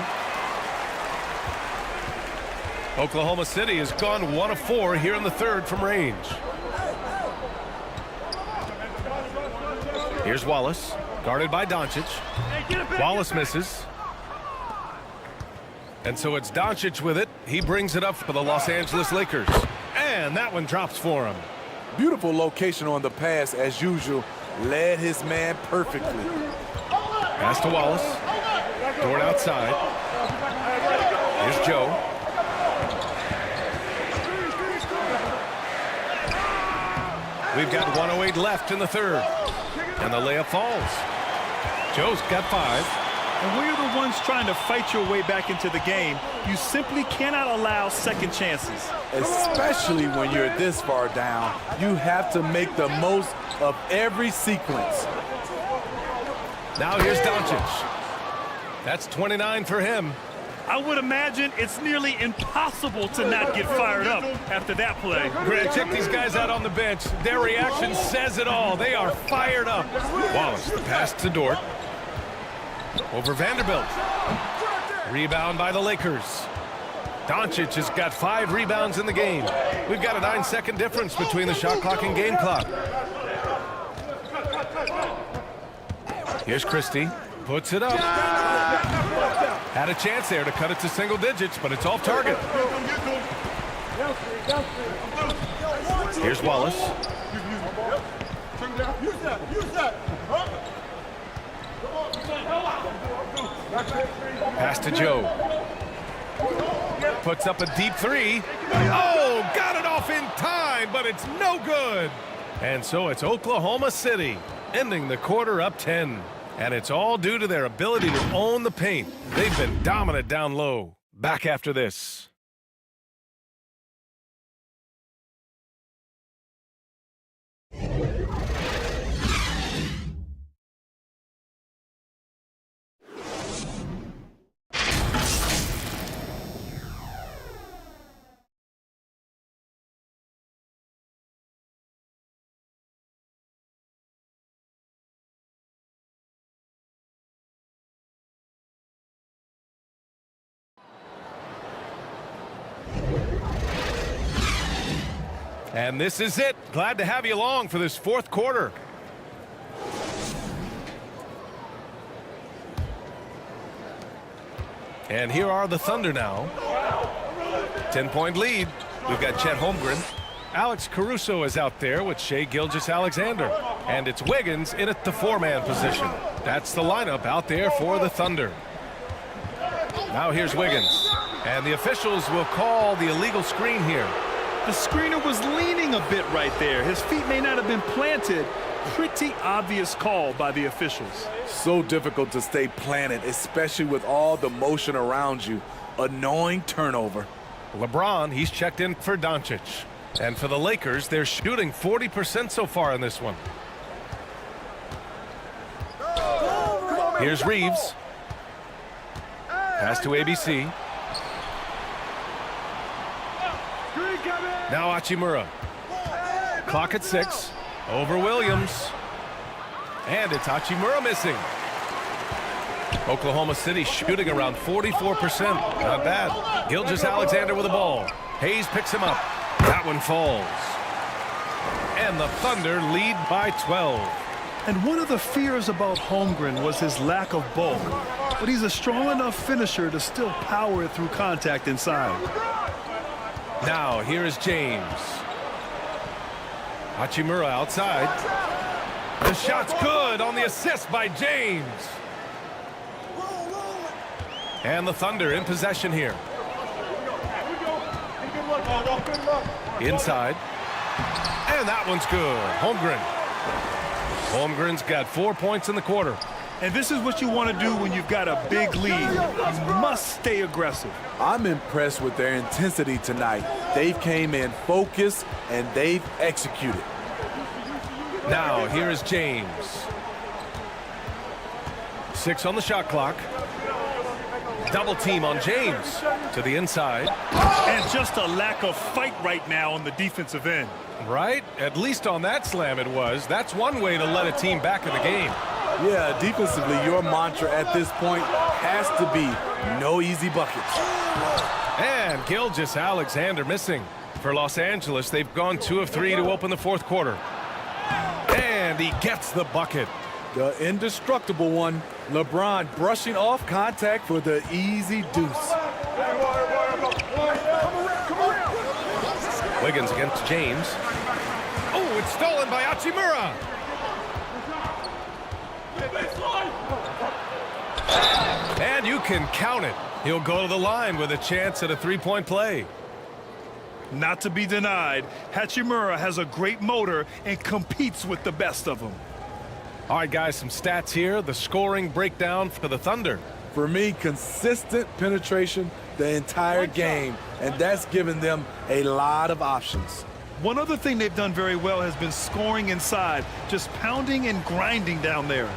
S1: Oklahoma City has gone 1 of 4 here in the third from range. Here's Wallace, guarded by Doncic. Wallace misses. And so it's Doncic with it. He brings it up for the Los Angeles Lakers. And that one drops for him.
S3: Beautiful location on the pass as usual. Led his man perfectly.
S1: Pass to Wallace. Dort outside. Here's Joe. We've got 1:08 left in the third. And the layup falls. Joe's got 5.
S2: And when you're the ones trying to fight your way back into the game, you simply cannot allow second chances.
S3: Especially when you're this far down, you have to make the most of every sequence.
S1: Now here's Doncic. That's 29 for him.
S2: I would imagine it's nearly impossible to not get fired up after that play.
S1: Grant, check these guys out on the bench. Their reaction says it all. They are fired up. Wallace, the pass to Dort. Over Vanderbilt. Rebound by the Lakers. Doncic has got 5 rebounds in the game. We've got a 9-second difference between the shot clock and game clock. Here's Christie. Puts it up. Had a chance there to cut it to single digits, but it's off target. Here's Wallace. Pass to Joe. Puts up a deep 3. Oh, got it off in time, but it's no good. And so it's Oklahoma City ending the quarter up 10. And it's all due to their ability to own the paint. They've been dominant down low. Back after this. And this is it. Glad to have you along for this fourth quarter. And here are the Thunder now. 10-point lead. We've got Chet Holmgren. Alex Caruso is out there with Shai Gilgeous-Alexander. And it's Wiggins in at the 4-man position. That's the lineup out there for the Thunder. Now here's Wiggins. And the officials will call the illegal screen here.
S2: The screener was leaning a bit right there. His feet may not have been planted. Pretty obvious call by the officials.
S3: So difficult to stay planted, especially with all the motion around you. Annoying turnover.
S1: LeBron, he's checked in for Doncic. And for the Lakers, they're shooting 40% so far in this one. Here's Reeves. Pass to ABC. Now Hachimura. Clock at 6. Over Williams. And it's Hachimura missing. Oklahoma City shooting around 44%. Not bad. Gilgeous-Alexander with the ball. Hayes picks him up. That one falls. And the Thunder lead by 12.
S2: And one of the fears about Holmgren was his lack of bulk. But he's a strong enough finisher to still power it through contact inside.
S1: Now, here is James. Hachimura outside. The shot's good on the assist by James. And the Thunder in possession here. Inside. And that one's good. Holmgren. Holmgren's got 4 points in the quarter.
S2: And this is what you want to do when you've got a big lead. You must stay aggressive.
S3: I'm impressed with their intensity tonight. They've came in focused and they've executed.
S1: Now, here is James. 6 on the shot clock. Double team on James to the inside.
S2: And just a lack of fight right now on the defensive end.
S1: Right? At least on that slam it was. That's one way to let a team back in the game.
S3: Yeah, defensively, your mantra at this point has to be no easy buckets.
S1: And Gilgeous-Alexander missing. For Los Angeles, they've gone 2 of 3 to open the fourth quarter. And he gets the bucket.
S3: The indestructible one, LeBron brushing off contact for the easy deuce.
S1: Wiggins against James. Oh, it's stolen by Hachimura. And you can count it. He'll go to the line with a chance at a three-point play.
S2: Not to be denied, Hachimura has a great motor and competes with the best of them.
S1: All right, guys, some stats here. The scoring breakdown for the Thunder.
S3: For me, consistent penetration the entire game, and that's given them a lot of options.
S2: One other thing they've done very well has been scoring inside, just pounding and grinding down there.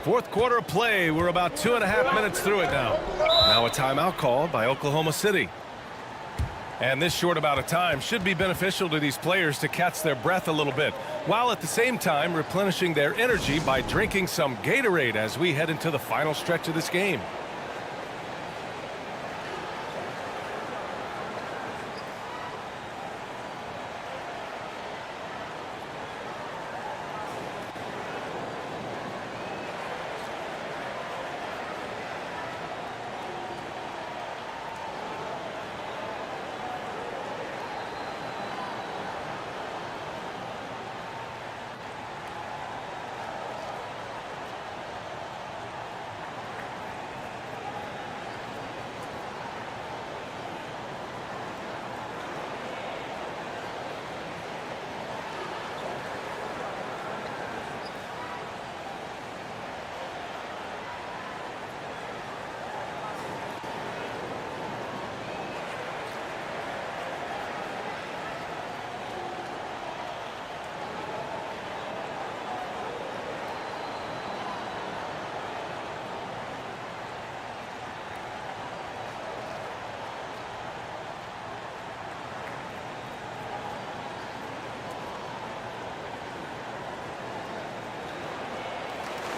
S1: Fourth quarter of play. We're about 2.5 minutes through it now. Now a timeout called by Oklahoma City. And this short amount of time should be beneficial to these players to catch their breath a little bit, while at the same time replenishing their energy by drinking some Gatorade as we head into the final stretch of this game.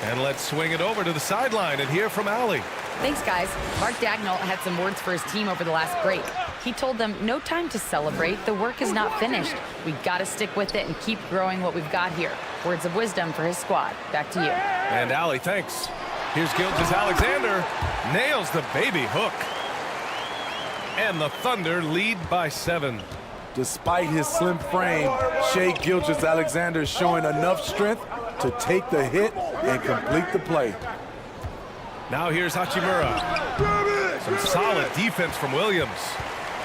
S1: And let's swing it over to the sideline and hear from Allie.
S6: Thanks, guys. Mark Dagnall had some words for his team over the last break. He told them, no time to celebrate. The work is not finished. We got to stick with it and keep growing what we've got here. Words of wisdom for his squad. Back to you.
S1: And Allie, thanks. Here's Gilgeous-Alexander. Nails the baby hook. And the Thunder lead by 7.
S3: Despite his slim frame, Shai Gilgeous-Alexander is showing enough strength to take the hit and complete the play.
S1: Now here's Hachimura. Some solid defense from Williams.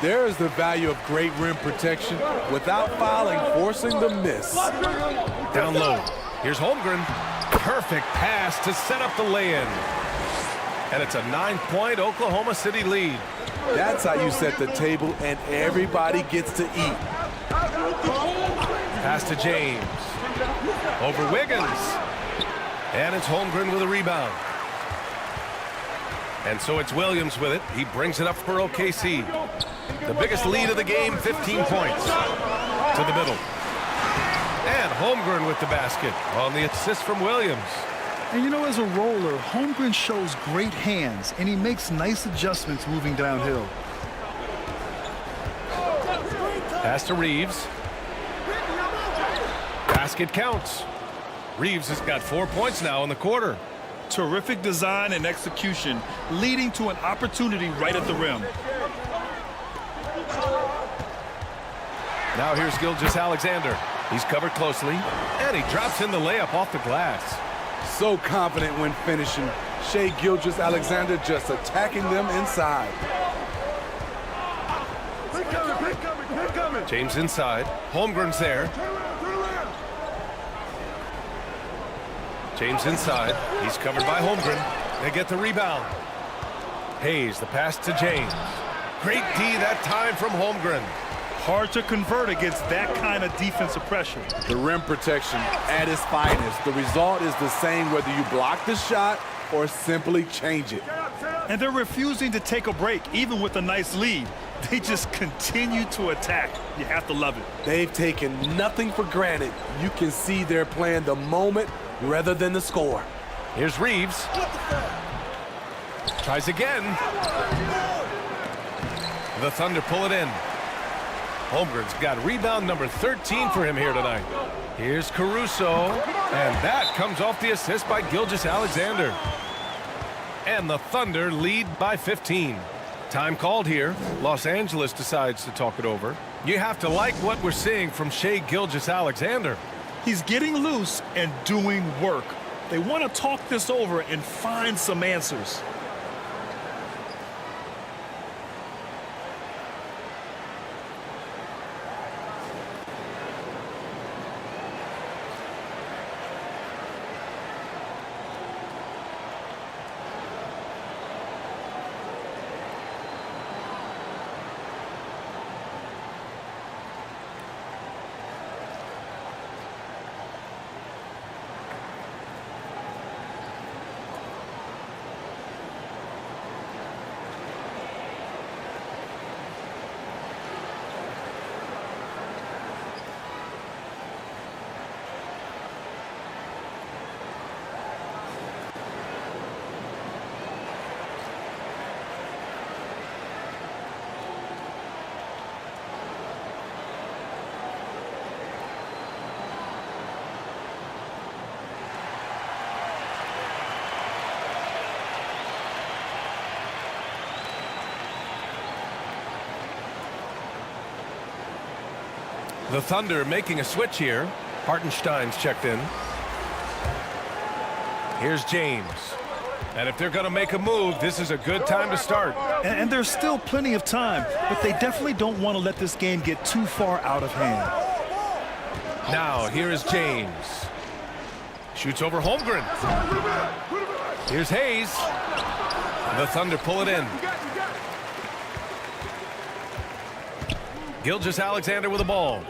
S3: There is the value of great rim protection without fouling, forcing the miss.
S1: Down low. Here's Holmgren. Perfect pass to set up the lay-in. And it's a 9-point Oklahoma City lead.
S3: That's how you set the table and everybody gets to eat.
S1: Pass to James. Over Wiggins. And it's Holmgren with a rebound. And so it's Williams with it. He brings it up for OKC. The biggest lead of the game, 15 points. To the middle. And Holmgren with the basket on the assist from Williams.
S2: And you know, as a roller, Holmgren shows great hands, and he makes nice adjustments moving downhill.
S1: Pass to Reeves. Basket counts. Reeves has got 4 points now in the quarter.
S2: Terrific design and execution, leading to an opportunity right at the rim.
S1: Now here's Gilgeous-Alexander. He's covered closely, and he drops in the layup off the glass.
S3: So confident when finishing. Shai Gilgeous-Alexander just attacking them inside.
S1: James inside. Holmgren's there. James inside. He's covered by Holmgren. They get the rebound. Hayes, the pass to James. Great D that time from Holmgren.
S2: Hard to convert against that kind of defensive pressure.
S3: The rim protection at its finest. The result is the same whether you block the shot or simply change it.
S2: And they're refusing to take a break, even with a nice lead. They just continue to attack. You have to love it.
S3: They've taken nothing for granted. You can see they're playing the moment rather than the score.
S1: Here's Reeves. Tries again. The Thunder pull it in. Holmgren's got rebound number 13 for him here tonight. Here's Caruso. And that comes off the assist by Gilgeous-Alexander. And the Thunder lead by 15. Time called here. Los Angeles decides to talk it over. You have to like what we're seeing from Shai Gilgeous-Alexander.
S2: He's getting loose and doing work. They want to talk this over and find some answers.
S1: The Thunder making a switch here. Hartenstein's checked in. Here's James. And if they're going to make a move, this is a good time to start.
S2: And there's still plenty of time, but they definitely don't want to let this game get too far out of hand.
S1: Now, here is James. Shoots over Holmgren. Here's Hayes. The Thunder pull it in. Gilgeous-Alexander with the ball.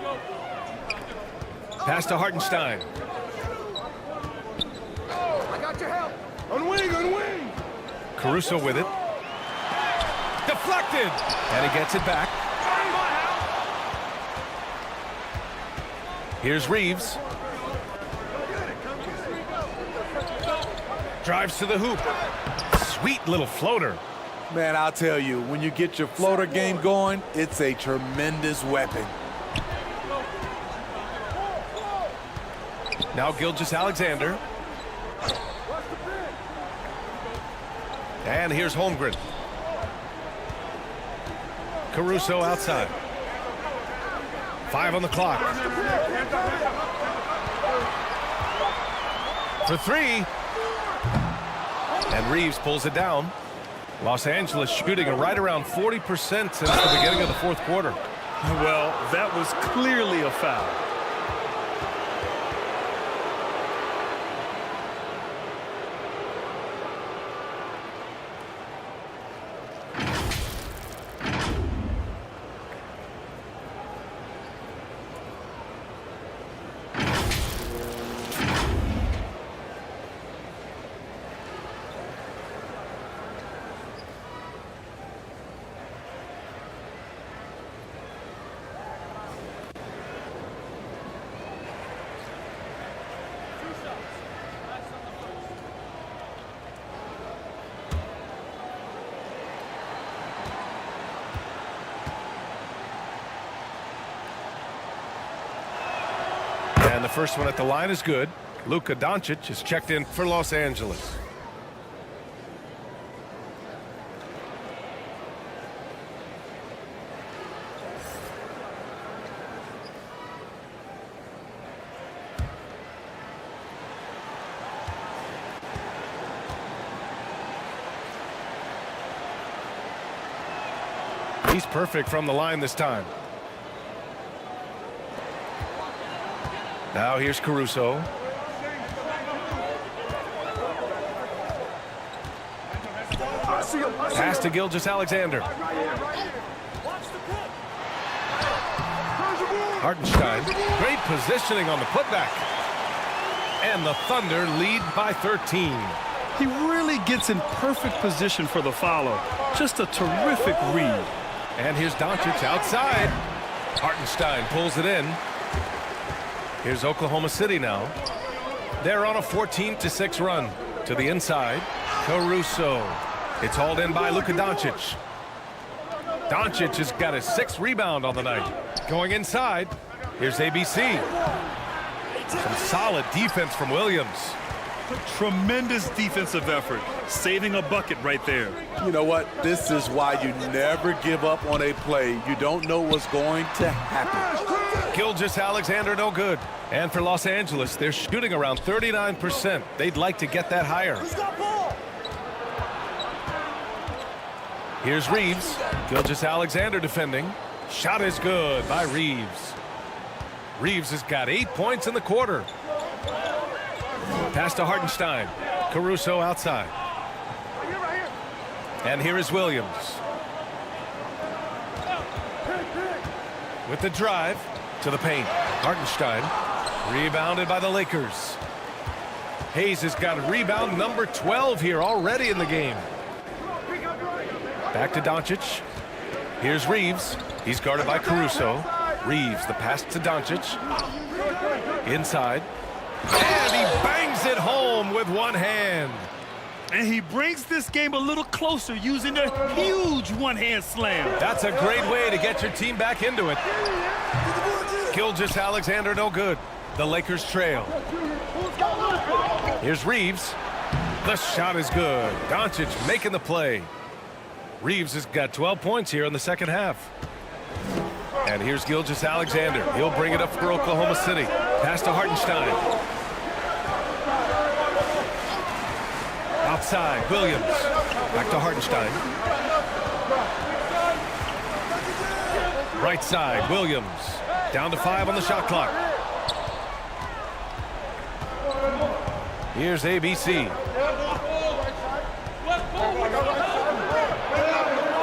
S1: Pass to Hartenstein.
S5: I got your help. On wing.
S1: Caruso with it. Deflected. And he gets it back. Here's Reeves. Drives to the hoop. Sweet little floater.
S3: Man, I'll tell you, when you get your floater game going, it's a tremendous weapon.
S1: Now Gilgeous-Alexander. And here's Holmgren. Caruso outside. 5 on the clock. For 3. And Reeves pulls it down. Los Angeles shooting right around 40% since the beginning of the fourth quarter.
S2: Well, that was clearly a foul.
S1: And the first one at the line is good. Luka Doncic is checked in for Los Angeles. He's perfect from the line this time. Now here's Caruso. Pass to Gilgeous-Alexander. Hartenstein. Great positioning on the putback. And the Thunder lead by 13.
S2: He really gets in perfect position for the follow. Just a terrific read.
S1: And here's Doncic outside. Hartenstein pulls it in. Here's Oklahoma City now. They're on a 14-6 run. To the inside, Caruso. It's hauled in by Luka Doncic. Doncic has got his 6th rebound on the night. Going inside, here's ABC. Some solid defense from Williams.
S2: Tremendous defensive effort. Saving a bucket right there.
S3: You know what? This is why you never give up on a play. You don't know what's going to happen.
S1: Gilgeous-Alexander no good. And for Los Angeles, they're shooting around 39%. They'd like to get that higher. Here's Reeves. Gilgeous-Alexander defending. Shot is good by Reeves. Reeves has got 8 points in the quarter. Pass to Hartenstein. Caruso outside. And here is Williams. With the drive to the paint. Hartenstein. Rebounded by the Lakers. Hayes has got rebound number 12 here already in the game. Back to Doncic. Here's Reeves. He's guarded by Caruso. Reeves, the pass to Doncic. Inside. And he bangs it home with one hand.
S2: And he brings this game a little closer using a huge one-hand slam.
S1: That's a great way to get your team back into it. Gilgeous-Alexander no good. The Lakers trail. Here's Reeves. The shot is good. Doncic making the play. Reeves has got 12 points here in the second half. And here's Gilgeous-Alexander. He'll bring it up for Oklahoma City. Pass to Hartenstein. Outside, Williams. Back to Hartenstein. Right side, Williams. Down to 5 on the shot clock. Here's ABC.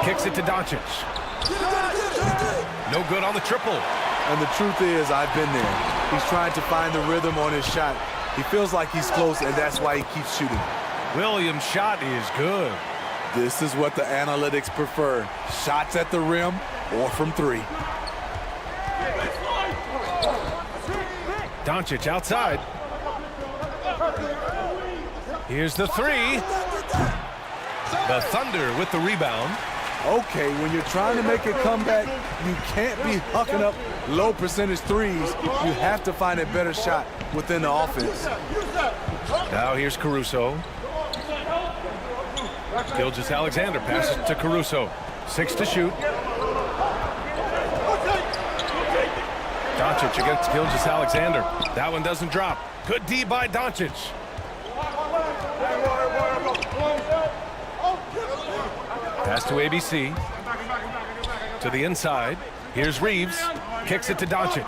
S1: Kicks it to Doncic. No good on the triple.
S3: And the truth is, I've been there. He's trying to find the rhythm on his shot. He feels like he's close, and that's why he keeps shooting.
S1: Williams' shot is good.
S3: This is what the analytics prefer. Shots at the rim or from 3.
S1: Doncic outside. Here's the 3. The Thunder with the rebound.
S3: Okay, when you're trying to make a comeback, you can't be hucking up low percentage threes. You have to find a better shot within the offense.
S1: Now here's Caruso. Gilgeous-Alexander passes to Caruso. 6 to shoot. Doncic against Gilgeous-Alexander. That one doesn't drop. Good D by Doncic. Pass to ABC. To the inside. Here's Reeves. Kicks it to Doncic.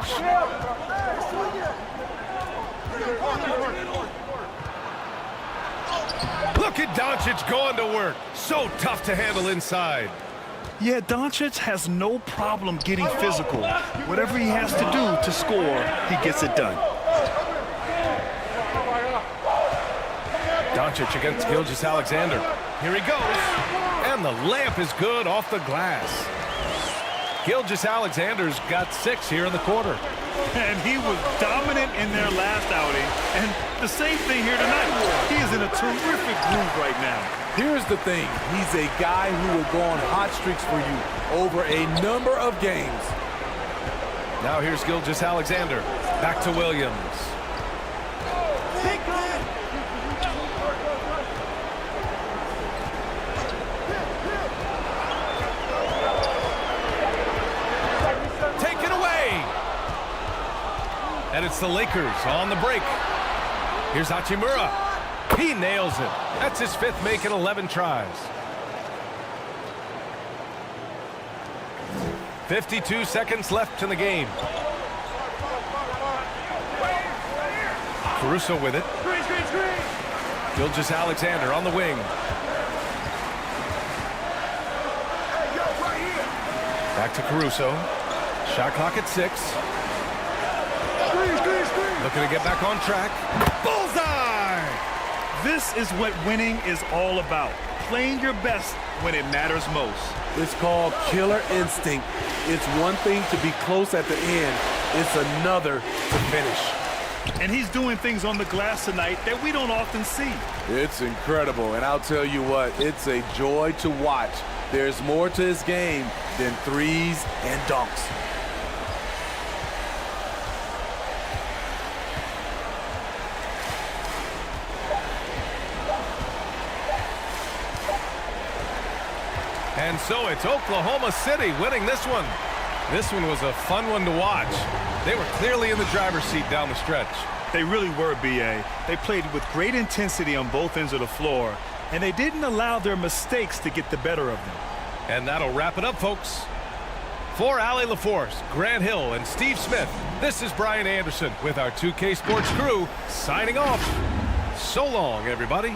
S1: Look at Doncic going to work. So tough to handle inside.
S2: Yeah, Doncic has no problem getting physical. Whatever he has to do to score, he gets it done.
S1: Doncic against Gilgeous-Alexander. Here he goes. And the layup is good off the glass. Gilgeous-Alexander's got 6 here in the quarter.
S2: And he was dominant in their last outing. And the same thing here tonight. He is in a terrific groove right now.
S3: Here's the thing. He's a guy who will go on hot streaks for you over a number of games.
S1: Now here's Gilgeous-Alexander. Back to Williams. Taken away. And it's the Lakers on the break. Here's Hachimura. He nails it. That's his 5th make in 11 tries. 52 seconds left in the game. Caruso with it. Gilgeous-Alexander on the wing. Back to Caruso. Shot clock at 6. Looking to get back on track. Bullseye!
S2: This is what winning is all about. Playing your best when it matters most.
S3: It's called killer instinct. It's one thing to be close at the end. It's another to finish.
S2: And he's doing things on the glass tonight that we don't often see.
S3: It's incredible, and I'll tell you what, it's a joy to watch. There's more to his game than threes and dunks.
S1: And so it's Oklahoma City winning this one. This one was a fun one to watch. They were clearly in the driver's seat down the stretch.
S2: They really were, B.A. They played with great intensity on both ends of the floor, and they didn't allow their mistakes to get the better of them.
S1: And that'll wrap it up, folks. For Allie LaForce, Grant Hill, and Steve Smith, this is Brian Anderson with our 2K Sports crew signing off. So long, everybody.